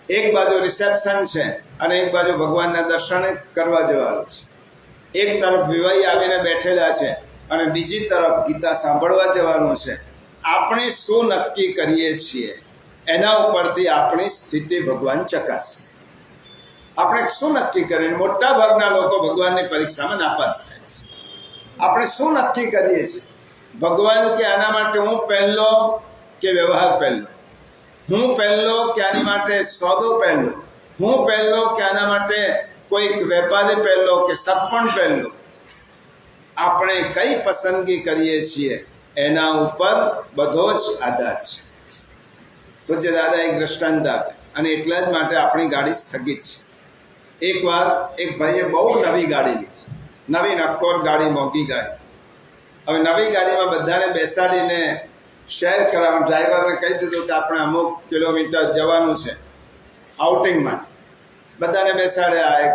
એક બાજુ રિસેપ્શન છે અને એક બાજુ ભગવાનના દર્શન કરવા જવાનું છે. એક તરફ વિવાહી આવીને બેઠેલા છે અને બીજી તરફ ગીતા સાંભળવા જવાનું છે. આપણે શું નક્કી કરીએ છીએ એના ઉપરથી આપણી સ્થિતિ ભગવાન ચકાસે. આપણે શું નક્કી કરીને મોટા ભાગના લોકો ભગવાનની પરીક્ષામાં નાપાસ થાય છે. આપણે શું નક્કી કરીએ છીએ? ભગવાન કે આના માટે હું પહેલો કે વ્યવહાર પહેલો, હું પહેલો કે આની માટે સોદો પહેલો, હું પહેલો કે આના માટે કોઈક વેપારી પહેલો કે સત્પણ પહેલો. આપણે કઈ પસંદગી કરીએ છીએ એના ઉપર બધો જ આધાર છે. પૂજ્ય દાદા એક દ્રષ્ટાંત આપે અને એટલા જ માટે આપણી ગાડી સ્થગિત છે. એકવાર એક ભાઈએ બહુ નવી ગાડી લીધી, નવી નક્કોર ગાડી, મોંઘી ગાડી. હવે નવી ગાડીમાં બધાને બેસાડીને શેર કરાવવાનું. ડ્રાઈવરને કહી દીધું કે આપણે અમુક કિલોમીટર જવાનું છે આઉટિંગમાં. બધાને બેસાડ્યા, એક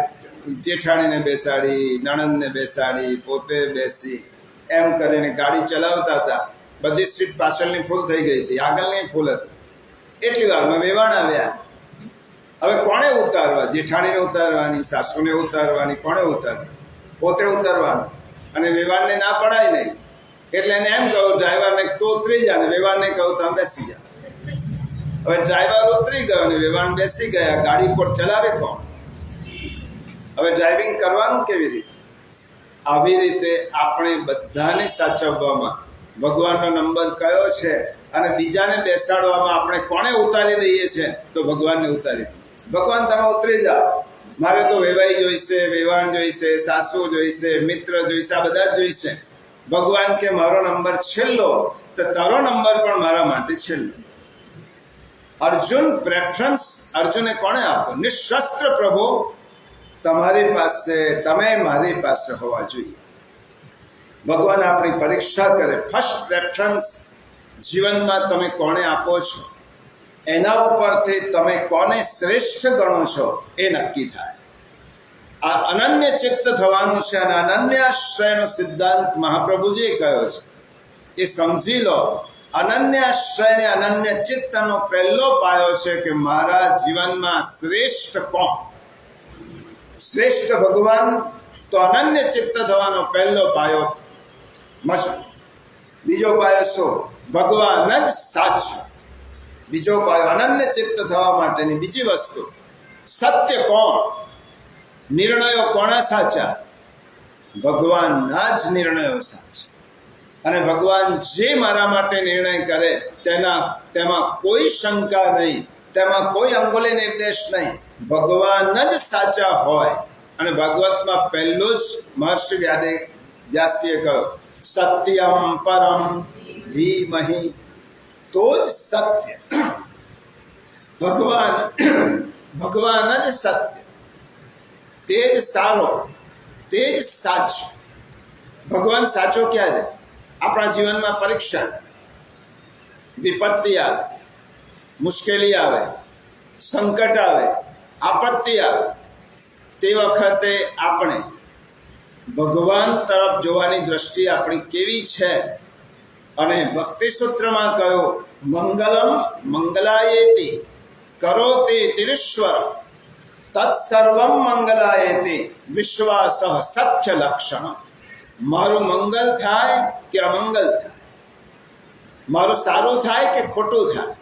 જેઠાણીને બેસાડી, નણંદને બેસાડી, પોતે બેસી, એમ કરીને ગાડી ચલાવતા હતા. બધી સીટ પાછળની ફૂલ થઈ ગઈ હતી, આગળની ફૂલ હતી. એટલી વારમાં વેવાણ આવ્યા. હવે કોણે ઉતારવા? જેઠાણીને ઉતારવાની, સાસુને ઉતારવાની, કોણે ઉતારવા? પોતે ઉતારવાનું. અને વેવાણને ના પડાય નહીં એટલે એને એમ કહું ડ્રાઈવરને તો ઉતરી જા, ને વેવાણને કહું તમે બેસી જા. હવે ડ્રાઈવર ઉતરી ગયો અને વેવાણ બેસી ગયા. ગાડી કોટ ચલાવે કોણ? હવે ડ્રાઇવિંગ કરવાનું કેવી રીતે? આવી રીતે આપણે બધાને સાચવવામાં ભગવાનનો નંબર કયો છે અને બીજાને બેસાડવામાં આપણે કોણે ઉતારી દઈએ છીએ? તો ભગવાનને ઉતારી દઈએ. ભગવાન તમે ઉતરી જાઓ, મારે તો વેવાઈ જોઈશે, વેવાણ જોઈશે, સાસુ જોઈશે, મિત્ર જોઈશે, આ બધા જ જોઈશે. ભગવાન કે મારો નંબર છેલ્લો, તો તારો નંબર પણ મારા માટે છેલ્લો. અર્જુન પ્રેફરન્સ અર્જુને કોણે આપો? નિશસ્ત્ર પ્રભુ તમારી પાસે, તમે મારી પાસે હોવા જોઈએ. ભગવાન આપણી પરીક્ષા કરે. ફર્સ્ટ પ્રેફરન્સ જીવનમાં તમે કોને આપો છો, એના ઉપરથી તમે કોને શ્રેષ્ઠ ગણો છો એ નક્કી થાય. આ અનન્ય ચિત્ત થવાનું છે અને અનન્યાશ્રયનો સિદ્ધાંત મહાપ્રભુજીએ કહ્યો છે, એ સમજી લો. અનન્યાશ્રય ને અનન્ય ચિત્તનો પહેલો પાયો છે કે મારા જીવનમાં શ્રેષ્ઠ કોણ? શ્રેષ્ઠ ભગવાન. તો અનન્ય ચિત્ત થવાનો પહેલો પાયો મજબૂત. બીજો પાયો શું? ભગવાન જ સાચું. બીજો પાયો અનન્ય ચિત્ત થવા માટેની બીજી વસ્તુ, સત્ય કોણ? નિર્ણયો કોના સાચા? ભગવાનના જ નિર્ણયો સાચા. અને ભગવાન જે મારા માટે નિર્ણય કરે તેમાં કોઈ શંકા નહીં, તેમાં કોઈ અંગુલી નિર્દેશ નહીં. ભગવાન જ સાચા હોય. અને ભાગવતમાં પહેલું જ મહર્ષિ વ્યાસીએ કહ્યું, સત્યમ પરમ ધીમહિ. તો જ સત્ય. ભગવાન જ સત્ય, તે જ સારો, તે જ સાચો. ભગવાન સાચો ક્યારે? આપણા જીવનમાં પરીક્ષા આવે, વિપત્તિ આવે, મુશ્કેલી આવે, સંકટ આવે, આપત્તિ આવે, તે વખતે આપણે ભગવાન તરફ જોવાની દ્રષ્ટિ આપણી કેવી છે? અને ભક્તિ સૂત્રમાં કહ્યું, મંગલમ મંગલાયેતિ કરોતિ તિરીશ્વર તત્સર્વમ મંગલાયેતિ વિશ્વાસ સખ્ય લક્ષણ. મારું મંગલ થાય કે અમંગલ થાય, મારું સારું થાય કે ખોટું થાય,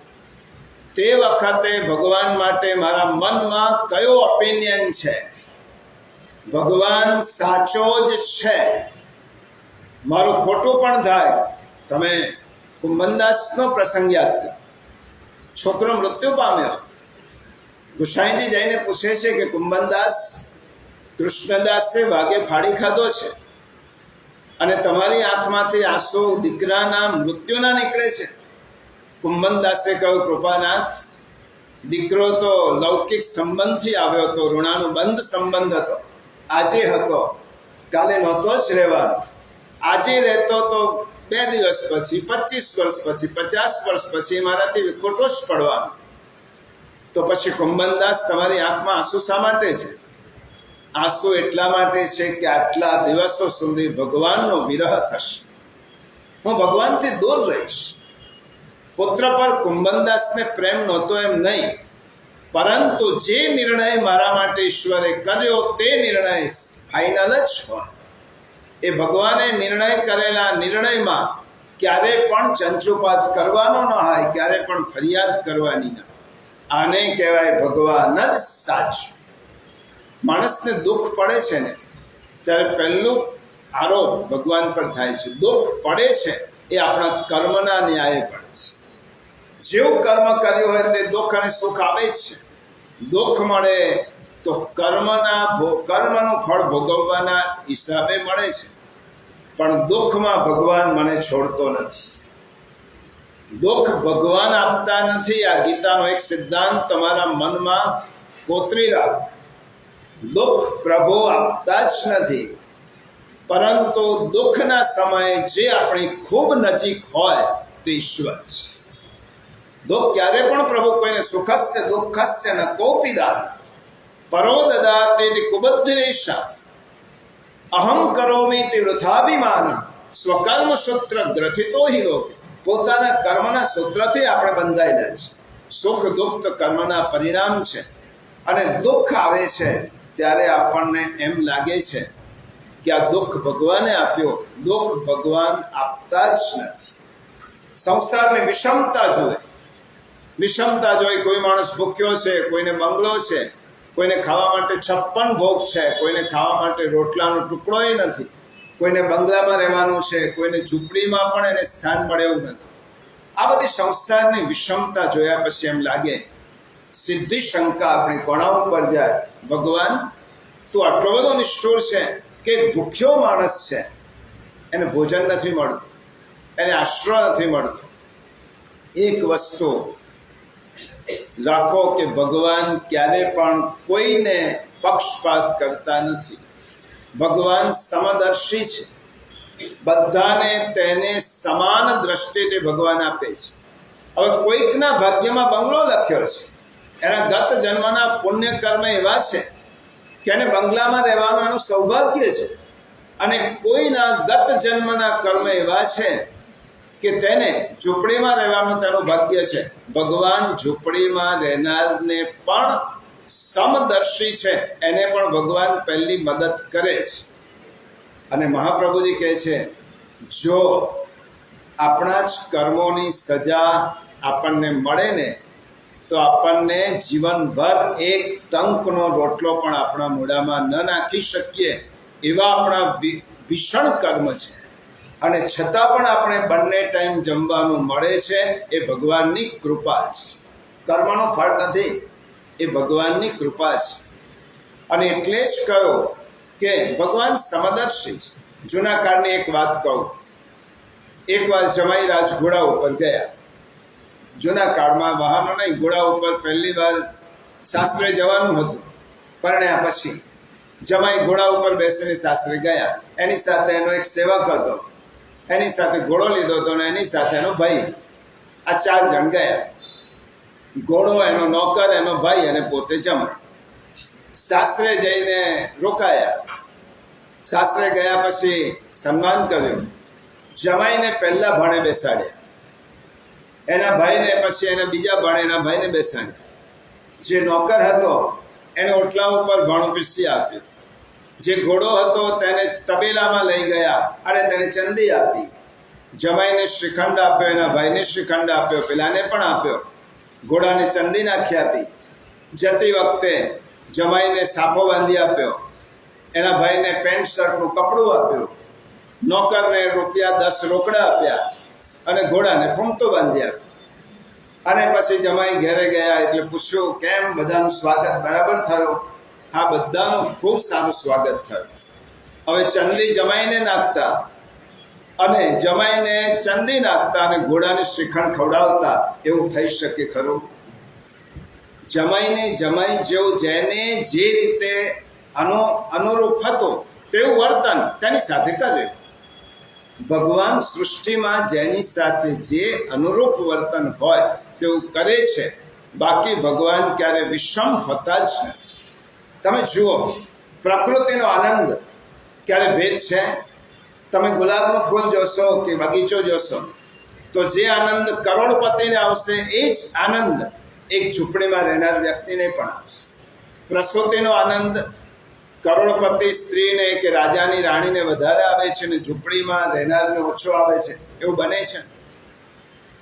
તે વખતે ભગવાન માટે મારા મનમાં કયો ઓપિનિયન છે? ભગવાન સાચો જ છે. મારું ખોટું પણ થાય. તમે કુંભનદાસનો પ્રસંગ યાદ કરો. છોકરો મૃત્યુ પામ્યો. ગુસાઈજી જઈને પૂછે છે કે કુંભનદાસ, કૃષ્ણદાસે વાઘે ફાડી ખાધો છે અને તમારી આંખમાંથી આંસુ દીકરાના મૃત્યુના નીકળે છે. કુંભનદાસે કહ્યું, કૃપાનાથ, દીકરો તો લૌકિક સંબંધથી આવ્યો હતો, ઋણાનુબંધ સંબંધ હતો. આજે હતો, કાલે નહોતો જ રહેવાનો. આજે રહેતો તો 2 દિવસ પછી, 25 વર્ષ પછી, 50 વર્ષ પછી મારાથી વિખોટો જ પડવાનો. તો પછી કુંભનદાસ, તમારી આંખમાં આંસુ શા માટે છે? આંસુ એટલા માટે છે કે આટલા દિવસો સુધી ભગવાનનો વિરહ થશે, હું ભગવાનથી દૂર રહીશ. પુત્ર પર કુંભનદાસને પ્રેમ નહોતો એમ નહીં, પરંતુ જે નિર્ણય મારા માટે ઈશ્વરે કર્યો તે નિર્ણય ફાઇનલ જ હોય. એ ભગવાને નિર્ણય કરેલા નિર્ણયમાં ક્યારે પણ ચંચુપાત કરવાનો ન હોય, ક્યારે પણ ફરિયાદ કરવાની ન. આને કહેવાય ભગવાન જ સાચું. માણસને દુઃખ પડે છે ને, ત્યારે પહેલું આરોપ ભગવાન પર થાય છે. દુઃખ પડે છે એ આપણા કર્મના ન્યાયે પડે છે. જેવું કર્મ કર્યું હોય તે દુઃખ અને સુખ આવે જ છે. દુઃખ મળે તો કર્મનું ફળ ભોગવવાના હિસાબે મળે છે. પણ દુઃખમાં ભગવાન મને છોડતો નથી. દુઃખ ભગવાન આપતા નથી. આ ગીતાનો એક સિદ્ધાંત તમારા મનમાં કોતરી રાખો. દુઃખ પ્રભુ આપતા જ નથી, પરંતુ દુઃખના સમયે જે આપણી ખૂબ નજીક હોય તે ઈશ્વર છે. દુઃખ ક્યારે પણ પ્રભુ કોઈને સુખસ્ય દુઃખસ્ય ન કોપી દાતા પરો દદાતે કુબદ્ધરેશા અહમ કરોમિ તે વૃથાભિમાન સ્વકર્મ સૂત્ર ગ્રથિતો હિ લોકે. પોતાના કર્મના સૂત્રથી આપણે બંધાયેલા છે. સુખ દુઃખ તો કર્મના પરિણામ છે. અને દુઃખ આવે છે ત્યારે આપણને એમ લાગે છે કે આ દુઃખ ભગવાને આપ્યો. દુઃખ ભગવાન આપતા જ નથી. સંસારની વિષમતા જોઈએ. વિષમતા જોઈ. કોઈ માણસ ભૂખ્યો છે, કોઈને બંગલો છે, કોઈને ખાવા માટે 56 ભોગ છે, કોઈને ખાવા માટે રોટલાનો ટુકડોય નથી, કોઈને બંગલામાં રહેવાનું છે, કોઈને ઝૂંપડીમાં પણ એને સ્થાન મળે એવું નથી. આ બધી સંસારની વિષમતા જોયા પછી એમ લાગે સીધી શંકા આપણી કોણા ઉપર જાય, ભગવાન તું આટલો બધો નિષ્ઠુર છે કે ભૂખ્યો માણસ છે, એને ભોજન નથી મળતું, એને આશ્રય નથી મળતો. એક વસ્તુ રાખો કે ભગવાન ક્યારે પણ કોઈને પક્ષપાત કરતા નથી. ભગવાન સમદર્શી છે, બધાને તેને સમાન દ્રષ્ટિથી ભગવાન આપે છે. હવે કોઈકના ભાગ્યમાં બંગલો લખ્યો છે, એના ગત જન્મના પુણ્ય કર્મ એવા છે કે એને બંગલામાં રહેવાનું એનું સૌભાગ્ય છે, અને કોઈના ગત જન્મના કર્મ એવા છે કે તેને ઝૂંપડીમાં રહેવાનું તેનું ભાગ્ય છે. ભગવાન ઝૂંપડીમાં રહેનારને પણ સમદર્શી છે, એને પણ ભગવાન પહેલી મદદ કરે છે. અને મહાપ્રભુજી કહે છે, જો આપણા જ કર્મોની સજા આપણને મળે ને તો આપણને જીવનભર એક ટંકનો રોટલો પણ આપણા મોઢામાં ન નાખી શકીએ એવા આપણા ભીષણ કર્મ છે. અને છતાં પણ આપણે બંને ટાઈમ જમવાનું મળે છે, એ ભગવાનની કૃપા છે. કર્મનો ફળ નથી, એ ભગવાનની કૃપા છે. અને એટલે જ કહ્યું કે ભગવાન સમદર્શી છે. જૂના કાળની એક વાત કહું. એકવાર જમાઈ રાજ ઘોડા ઉપર ગયા. જૂના કાળમાં વાહનો નહીં, ઘોડા ઉપર પહેલી વાર સાસરે જવાનું હતું. પરણ્યા પછી જમાઈ ઘોડા ઉપર બેસીને સાસરે ગયા. એની સાથે એનો એક સેવક હતો, એની સાથે ઘોડો લીધો હતો, અને એની સાથે એનો ભાઈ. આ 4 જણ ગયા. ઘોડો, એનો નોકર, એનો ભાઈ અને પોતે જમાઈ. સાસરે જઈને રોકાયા. સાસરે ગયા પછી સન્માન કર્યું. જમાઈને પહેલા ભાણે બેસાડ્યા, એના ભાઈને પછી એના બીજા ભાણે એના ભાઈને બેસાડ્યા. જે નોકર હતો એને ઓટલા ઉપર ભાણું પીરસી આપ્યું. જે ઘોડો હતો તેને તબેલામાં લઈ ગયા અને તેને ચંદી આપી. જમાઈને શ્રીખંડ આપ્યો, એના ભાઈને શ્રીખંડ આપ્યો, પેલાને પણ આપ્યો. ઘોડાને ચંદી નાખી આપી. જતી વખતે જમાઈને સાફો બાંધી આપ્યો, એના ભાઈને પેન્ટ શર્ટનું કપડું આપ્યું, નોકરને ₹10 રોકડા આપ્યા અને ઘોડાને ફૂમતો બાંધી આપ્યો. અને પછી જમાઈ ઘેરે ગયા એટલે પૂછ્યું, કેમ બધાનું સ્વાગત બરાબર થયું? હા, બધાનું ખૂબ સારું સ્વાગત થયું. હવે ચંદી જમાઈને નાખતા અને જમાઈને ચંદી નાખતા અને ઘોડાને શ્રીખંડ ખવડાવતા, એવું થઈ શકે ખરું? જમાઈને જમાઈ જેવું જેને જે રીતે અનુરૂપ હતો તેવું વર્તન તેની સાથે કર્યું. ભગવાન સૃષ્ટિમાં જેની સાથે જે અનુરૂપ વર્તન હોય તેવું કરે છે. બાકી ભગવાન ક્યારે વિષમ હોતા જ નથી. તમે જુઓ, પ્રકૃતિનો આનંદ ક્યારે ભેદ છે? તમે ગુલાબનું ફૂલ જોશો કે બગીચો જોશો તો જે આનંદ કરોડપતિને આવશે એ જ આનંદ એક ઝૂંપડીમાં રહેનાર વ્યક્તિને પણ આવશે. પ્રસૂતિનો આનંદ કરોડપતિ સ્ત્રીને કે રાજાની રાણીને વધારે આવે છે ને ઝૂંપડીમાં રહેનારને ઓછો આવે છે, એવું બને છે.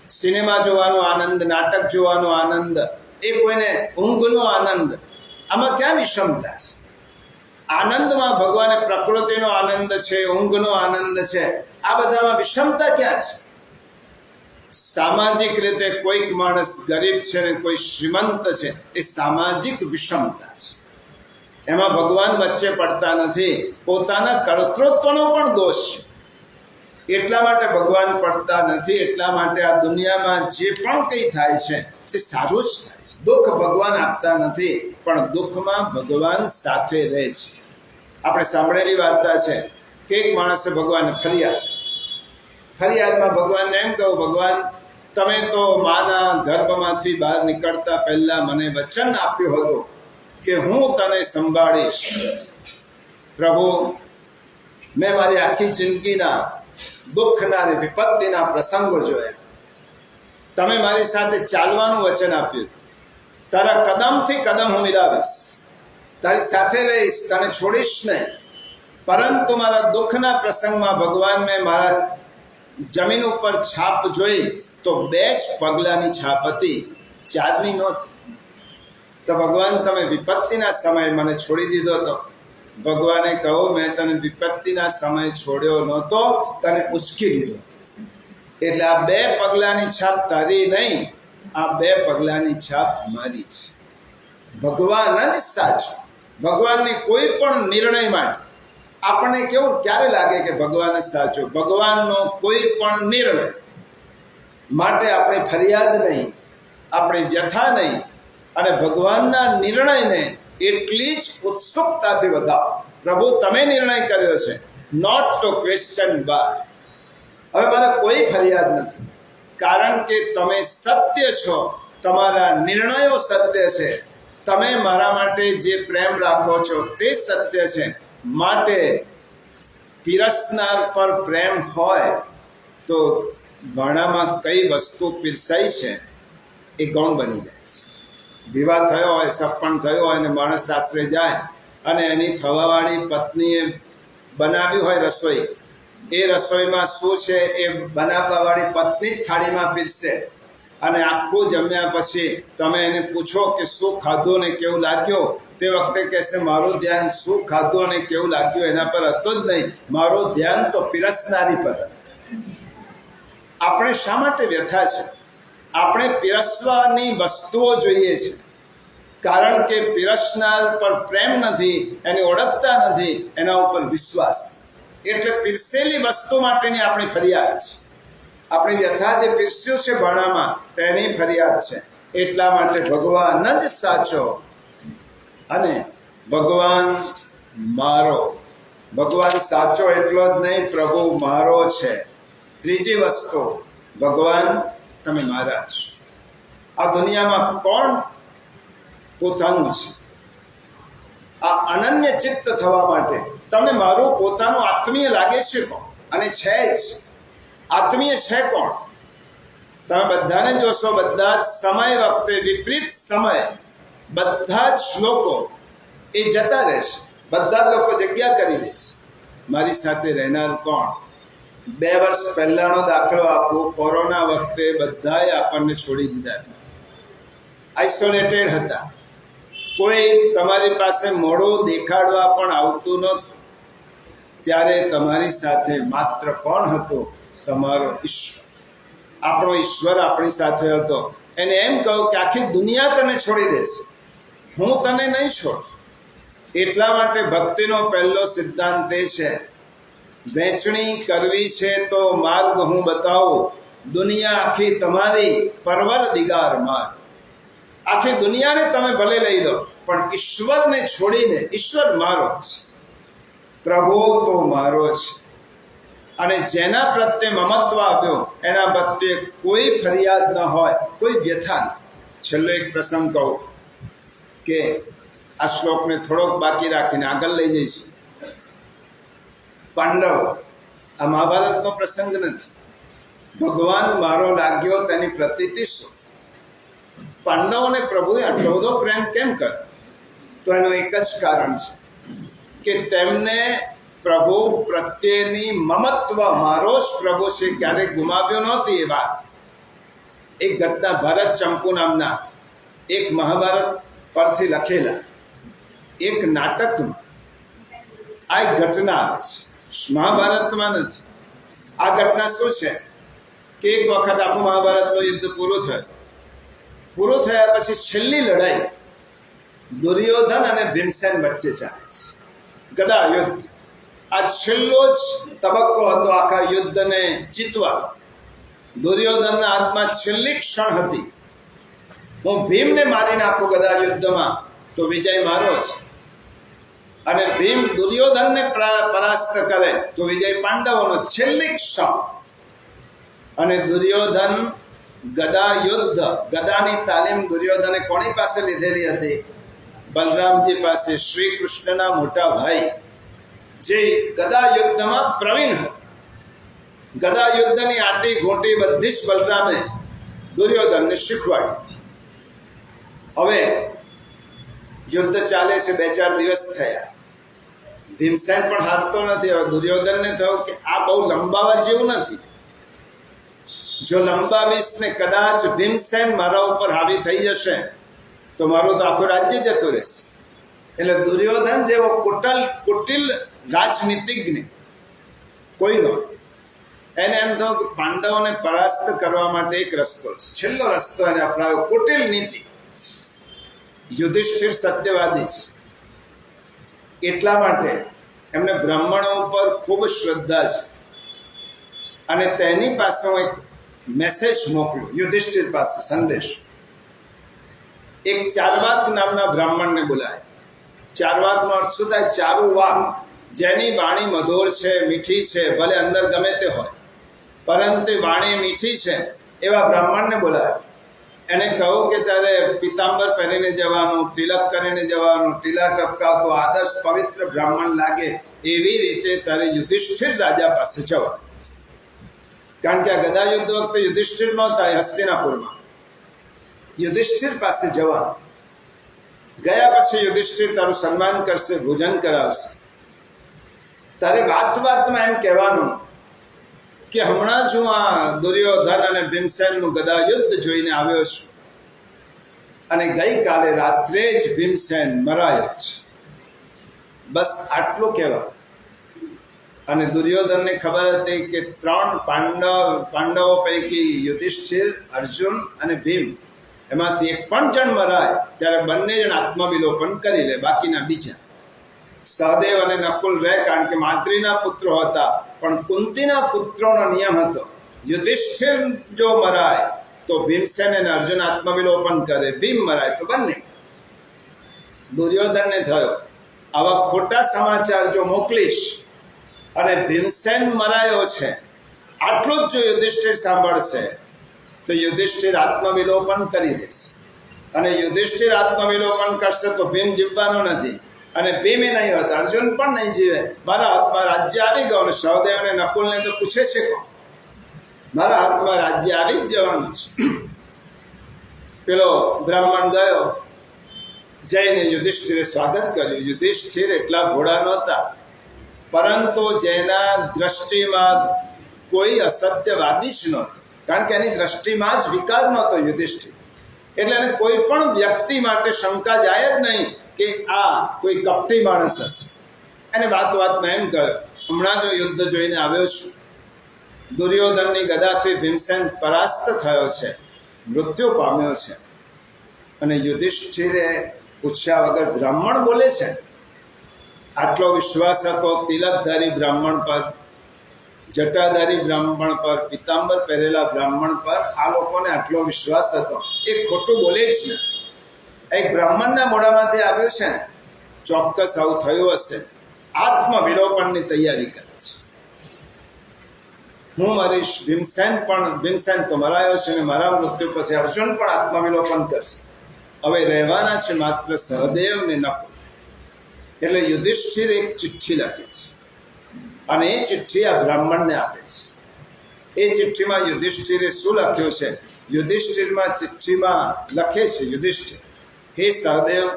સિનેમા જોવાનો આનંદ, નાટક જોવાનો આનંદ, એ કોઈને ઊંઘનો આનંદ, આમાં ક્યાં વિષમતા છે? આનંદમાં ભગવાને પ્રકૃતિનો આનંદ છે, ઊંઘનો આનંદ છે, આ બધામાં વિષમતા ક્યાં છે? સામાજિક રીતે કોઈક માણસ ગરીબ છે ને કોઈ શ્રીમંત છે, એ સામાજિક વિષમતા છે. એમાં ભગવાન વચ્ચે પડતા નથી. પોતાના કર્તૃત્વનો પણ દોષ છે, એટલા માટે ભગવાન પડતા નથી. એટલા માટે આ દુનિયામાં જે પણ કંઈ થાય છે તે સારું જ થાય છે. દુઃખ ભગવાન આપતા નથી, પણ દુઃખમાં ભગવાન સાથે રહે છે. આપણે સાંભળેલી વાર્તા છે કે એક માણસે ભગવાનને ફરિયાદમાં ભગવાનને એમ કહ્યું, ભગવાન તમે તો માના ગર્ભમાંથી બહાર નીકળતા પહેલા મને વચન આપ્યું હતું કે હું તને સંભાળીશ. પ્રભુ, મેં મારી આખી જિંદગીના દુઃખના અને વિપત્તિના પ્રસંગો જોયા. તમે મારી સાથે ચાલવાનું વચન આપ્યું, તારા કદમથી કદમ હું મિલાવીશ, તારી સાથે રહીશ, તને છોડીશ નહીં. પરંતુ મારા દુઃખના પ્રસંગમાં ભગવાન મેં મારા જમીન ઉપર છાપ જોઈ તો 2 જ પગલાની છાપ હતી, 4ની નહોતી. તો ભગવાન તમે વિપત્તિના સમયે મને છોડી દીધો હતો. ભગવાને કહ્યું, મેં તને વિપત્તિના સમયે છોડ્યો નહોતો, તને ઉચકી લીધો. એટલે આ 2 પગલાની છાપ તારી નહીં, આ 2 પગલાની છાપ મારી છે. ભગવાન જ સાચું. ભગવાનની કોઈ પણ નિર્ણય માટે આપણને કેવું ક્યારે લાગે કે ભગવાન જ સાચો? ભગવાનનો કોઈ પણ નિર્ણય માટે આપણે ફરિયાદ નહીં, આપણે વ્યથા નહીં, અને ભગવાનના નિર્ણયને એટલી જ ઉત્સુકતાથી વધાવો. પ્રભુ તમે નિર્ણય કર્યો છે, નોટ ટુ ક્વેશ્ચન બાય. હવે મારે કોઈ ફરિયાદ નથી, કારણ કે તમે સત્ય છો, તમારા નિર્ણયો સત્ય છે, તમે મારા માટે જે પ્રેમ રાખો છો તે સત્ય છે. માટે પીરસનાર પર પ્રેમ હોય તો ભાણામાં કઈ વસ્તુ પીરસાઈ છે એ ગૌણ બની જાય છે. વિવાહ થયો હોય, સપણ થયો હોય, અને માણસ સાસરે જાય અને એની થવાવાળી પત્નીએ બનાવી હોય રસોઈ, એ રસોઈમાં શું છે એ બનાવવાવાળી પત્ની જ થાળીમાં પીરસે, અને આખું જમ્યા પછી તમે એને પૂછો કે શું ખાધું ને કેવું લાગ્યું, તે વખતે કહેશે મારું ધ્યાન શું ખાધું અને કેવું લાગ્યું એના પર હતું જ નહીં, મારું ધ્યાન તો પીરસનારી પર હતું. આપણે શા માટે વ્યથા છે? આપણે પીરસવાની વસ્તુઓ જોઈએ છે, કારણ કે પીરસનાર પર પ્રેમ નથી, એને ઓળખતા નથી, એના ઉપર વિશ્વાસ. એટલે પીરસેલી વસ્તુ માટેની આપણી ફરિયાદ છે. આપણી વ્યથા જે પીરસ્યું છે ભાણામાં તેની ફરિયાદ છે. એટલા માટે ભગવાન જ સાચો અને ભગવાન મારો. ભગવાન સાચો એટલો જ નહીં, પ્રભુ મારો છે. ત્રીજી વસ્તુ, ભગવાન તમે મારા છો. આ દુનિયામાં કોણ પોતાનું છે? આ અનન્ય ચિત્ત થવા માટે તમને મારું પોતાનું આત્મીય લાગે છે કોણ? અને છે જ આત્મીય છે કોણ? તમે બધાને જોશો, બધા જ સમય વખતે વિપરીત સમય બધા જ લોકો એ જતા રહેશે, બધા જ લોકો જગ્યા કરી દેશે. મારી સાથે રહેનાર કોણ? 2 વર્ષ પહેલાનો દાખલો આપું. કોરોના વખતે બધાએ આપણને છોડી દીધા, આઇસોલેટેડ હતા. કોઈ તમારી પાસે મોઢું દેખાડવા પણ આવતું નહોતું. ત્યારે તમારી સાથે માત્ર કોણ હતું? તમારો ઈશ્વર. આપણો ઈશ્વર આપણી સાથે હતો. એને એમ કહું કે આખી દુનિયા તને છોડી દેશે, હું તને નહીં છોડ. એટલા માટે ભક્તિનો પહેલો સિદ્ધાંત એ છે, વહેંચણી કરવી છે તો માર્ગ હું બતાવું. દુનિયા આખી તમારી, પરવરદિગાર માર્ગ. આખી દુનિયાને તમે ભલે લઈ લો, પણ ઈશ્વરને છોડીને, ઈશ્વર મારો છે, પ્રભુ તો મારો છે. અને જેના પ્રત્યે મમત્વ આપ્યો એના પ્રત્યે કોઈ ફરિયાદ ન હોય, કોઈ વ્યથા ન. છેલ્લો એક પ્રસંગ કહું કે આ શ્લોકને થોડોક બાકી રાખીને આગળ લઈ જઈશું. પાંડવ, આ મહાભારતનો પ્રસંગ નથી. ભગવાન મારો લાગ્યો તેની પ્રતીતિ શું? પાંડવોને પ્રભુએ આટલો બધો પ્રેમ કેમ કર્યો? તો એનું એક જ કારણ છે કે તેમને પ્રભુ પ્રત્યેની મમત્વ, મારો જ પ્રભુ છે, ક્યારેક ગુમાવ્યો નહોતી. એ વાત, એક ઘટના ભરત ચંપુ નામના એક મહાભારત પરથી લખેલા એક નાટકમાં આ એક ઘટના આવે છે, મહાભારતમાં નથી. આ ઘટના શું છે કે એક વખત આખું મહાભારતનું યુદ્ધ પૂરું થયા પછી છેલ્લી લડાઈ દુર્યોધન અને ભીમસેન વચ્ચે ચાલે છે, ગદા યુદ્ધ. આ છેલ્લો જ તબક્કો હતો આખા યુદ્ધને જીતવા. દુર્યોધનના હાથમાં છેલ્લી ક્ષણ હતી, હું ભીમને મારી નાખું ગદા યુદ્ધમાં તો વિજય મારો છે, અને ભીમ દુર્યોધનને પરાસ્ત કરે તો વિજય પાંડવોનો. છેલ્લી ક્ષણ. અને દુર્યોધન ગદા યુદ્ધ, ગદાની તાલીમ દુર્યોધને કોની પાસે લીધેલી હતી? બલરામજી પાસે, શ્રી કૃષ્ણના મોટા ભાઈ, જે ગદા યુદ્ધમાં પ્રવીણ હતા. ગદા યુદ્ધની આટી ઘોંટી બધી જ બલરામે દુર્યોધનને શીખવાડી. હવે યુદ્ધ ચાલે છે, 2-4 દિવસ થયા, ભીમસેન પણ હારતો નથી. હવે દુર્યોધનને થયું કે આ બહુ લંબાવા જેવું નથી. જો લંબાવીશ ને કદાચ ભીમસેન મારા ઉપર હાવી થઈ જશે તો મારું તો આખું રાજ્ય જતું રહેશે. એટલે દુર્યોધન જેવો કુટિલ રાજનીતિજ્ઞ કોઈ નહોતો. એને એમ થયું કે પાંડવોને પરાસ્ત કરવા માટે એક રસ્તો છે, છેલ્લો રસ્તો એને અપનાવ્યો, કુટિલ નીતિ. યુધિષ્ઠિર સત્યવાદી છે, એટલા માટે એમને બ્રાહ્મણો ઉપર ખૂબ શ્રદ્ધા છે. અને તેની પાસે હું એક મેસેજ મોકલ્યો, યુધિષ્ઠિર પાસે સંદેશ. એક ચારવાક નામના બ્રાહ્મણને બોલાય. ચારવાકનો અર્થ શું થાય? ચારુ વાક, જેની વાણી મધુર છે, મીઠી છે, ભલે અંદર ગમે તે હોય પરંતુ વાણી મીઠી છે, એવા બ્રાહ્મણને બોલાય. એને કહું કે તારે પિતાંબર પહેરીને જવાનું, તિલક કરીને જવાનું, ટીલા ટપકાવતો આદર્શ પવિત્ર બ્રાહ્મણ લાગે એવી રીતે તારે યુધિષ્ઠિર રાજા પાસે જવાનું. કારણ કે આ ગદા યુદ્ધ વખતે યુધિષ્ઠિર નહોતા હસ્તિનાપુરમાં. યુધિષ્ઠિર પાસે જવાનું. ગયા પછી યુધિષ્ઠિર તારું સન્માન કરશે, ભોજન કરાવશે. તારે વાતમાં એમ કહેવાનું કે હમણાં જ હું આ દુર્યોધન અને ભીમસેનનું ગદા યુદ્ધ જોઈને આવ્યો છું અને ગઈકાલે રાત્રે જ ભીમસેન મરાયો છે. બસ આટલું કહેવા. અને દુર્યોધનને ખબર હતી કે 3 પાંડવો પૈકી યુધિષ્ઠિર, અર્જુન અને ભીમ એમાંથી એક પણ જણ મરાય ત્યારે બંને જણ આત્મવિલોપન કરી લે, બાકીના બીજા. સહદેવ અને નકુલ રહે કારણ કે માદ્રીના પુત્રો હતા, પણ કુંતીના પુત્રોનો નિયમ હતો યુધિષ્ઠિર જો મરાય તો ભીમસેન અને અર્જુન આત્મવિલોપન કરે, ભીમ મરાય તો બંને. દુર્યોધનને થયો આવા ખોટા સમાચાર જો મોકલીશ અને ભીમસેન મરાયો છે આટલું જ જો યુધિષ્ઠિર સાંભળશે તો યુધિષ્ઠિર આત્મવિલોપન કરી દેશે. અને યુધિષ્ઠિર આત્મવિલોપન કરશે તો ભીમ જીવવાનો નથી, અને ભીમે નહીં હોતા, અર્જુન પણ નહીં જીવે. મારા હાથમાં રાજ્ય આવી ગયું. અને સહદેવ અને નકુલને તો પૂછે છે કોણ? મારા હાથમાં રાજ્ય આવી જ જવાનું છે. પેલો બ્રાહ્મણ ગયો, જઈને યુધિષ્ઠિરે સ્વાગત કર્યું. યુધિષ્ઠિર એટલા ભોળા નહોતા, પરંતુ જેના દ્રષ્ટિમાં કોઈ અસત્યવાદી જ નહોતો, કારણ કે એની દ્રષ્ટિમાં જ વિકાર નહોતો યુધિષ્ઠિર. એટલે એને કોઈ પણ વ્યક્તિ માટે શંકા જાય જ નહીં કે આ કોઈ કપટી માણસ હશે. એને વાતમાં એમ કહ્યું, હમણાં જો યુદ્ધ જોઈને આવ્યો છું, દુર્યોધનની ગદાથી ભીમસેન પરાસ્ત થયો છે, મૃત્યુ પામ્યો છે. અને યુધિષ્ઠિરે પૂછ્યા વગર બ્રાહ્મણ બોલે છે. આટલો વિશ્વાસ હતો તિલકધારી બ્રાહ્મણ પર, જટાધારી બ્રાહ્મણ પર, પિતાંબર પહેરેલા બ્રાહ્મણ પર. આ લોકોને આટલો વિશ્વાસ હતો, એ ખોટું બોલે જ ને. એક બ્રાહ્મણના મોઢામાંથી આવ્યું છે ને, ચોક્કસ આવું થયું હશે. આત્મવિલોપનની તૈયારી કરે છે. હું મરીશ, ભીમસેન તો મરાયો છે, અને મારા મૃત્યુ પછી અર્જુન પણ આત્મવિલોપન કરશે. હવે રહેવાના છે માત્ર સહદેવ ને નકુલ. એટલે યુધિષ્ઠિર એક ચિઠ્ઠી લખે છે અને એ ચિઠ્ઠી આ બ્રાહ્મણને આપે છે. એ ચિઠ્ઠીમાં યુધિષ્ઠિરે શું લખ્યું છે? ચિઠ્ઠીમાં લખે છે યુધિષ્ઠિર, હે સહદેવ,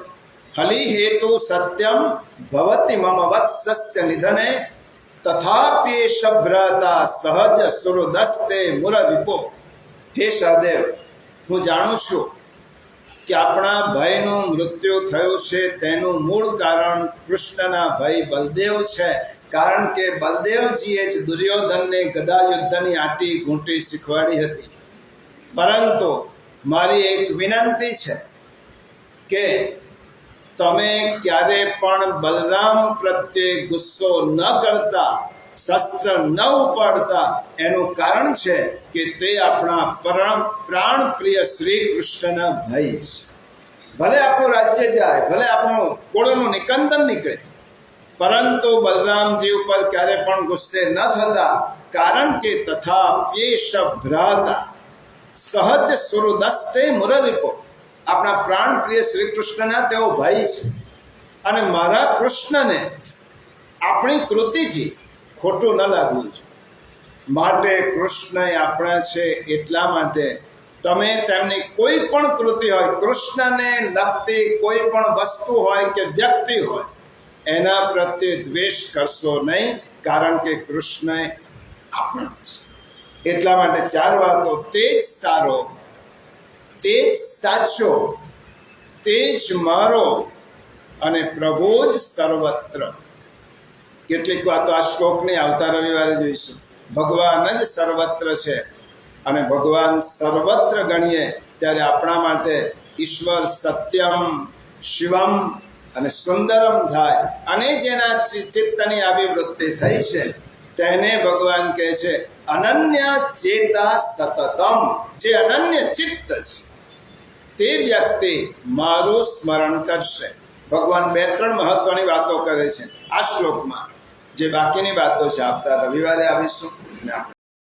હલી હેતુ સત્યમ ભવતિ મમ વત્સસ્ય નિધને તથાપ્યે શભ્રતા સહજ સુરદસ્તે મુરરિપો. હે સહદેવ, હું જાણું છું કે આપણા ભાઈનું મૃત્યુ થયું છે તેનું મૂળ કારણ કૃષ્ણના ભાઈ બલદેવ છે. કારણ કે બલદેવજીએ જ દુર્યોધનને ગદા યુદ્ધની આટી ઘૂંટી શીખવાડી હતી. પરંતુ મારી એક વિનંતી છે કે તમે ક્યારે પણ બલરામ પ્રત્યે ગુસ્સો ન કરતા, શસ્ત્ર ન ઉપાડતા. એનું કારણ છે કે તે આપણા પ્રાણ પ્રિય શ્રી કૃષ્ણના ભાઈ છે. ભલે આપણું રાજ્ય જાય, ભલે આપણું કુળનું નિકંદન નીકળે, પરંતુ બલરામજી ઉપર ક્યારે પણ ગુસ્સે ન થતા. કારણ કે તથાપ્યેષ ભ્રાતા સહજ સુરદસ્તે મુરરિપો. આપણા પ્રાણ પ્રિય શ્રી કૃષ્ણના તેઓ ભાઈ છે, અને મારા કૃષ્ણને આપણી કૃતિથી ખોટું ન લાગવું જોઈએ. માટે કૃષ્ણ એ આપણા છે, એટલા માટે તમે તેમની કોઈ પણ કૃતિ હોય, કૃષ્ણને લગતી કોઈ પણ વસ્તુ હોય કે વ્યક્તિ હોય, એના પ્રત્યે દ્વેષ કરશો નહીં. કારણ કે કૃષ્ણ આપણા છે. એટલા માટે 4 વાતો: તે જ સારો, તે જ સાચો, તે જ મારો, અને પ્રભુ જ સર્વત્ર. કેટલીક વાતો આ શ્લોકની આવતા રવિવારે જોઈશું. ભગવાન જ સર્વત્ર છે, અને ભગવાન સર્વત્ર ગણીએ ત્યારે આપણા માટે ઈશ્વર સત્યમ, શિવમ અને સુંદરમ થાય અને જેના ચિત્તની આવી વૃત્તિ થઈ છે તેને ભગવાન કહે છે અનન્ય ચેતા સતતમ, જે અનન્ય ચિત્ત છે તે વ્યક્તિ મારું સ્મરણ કરશે. ભગવાન 2-3 મહત્વની વાતો કરે છે આ શ્લોકમાં. જે બાકીની વાતો છે આવતા રવિવારે આવીશું.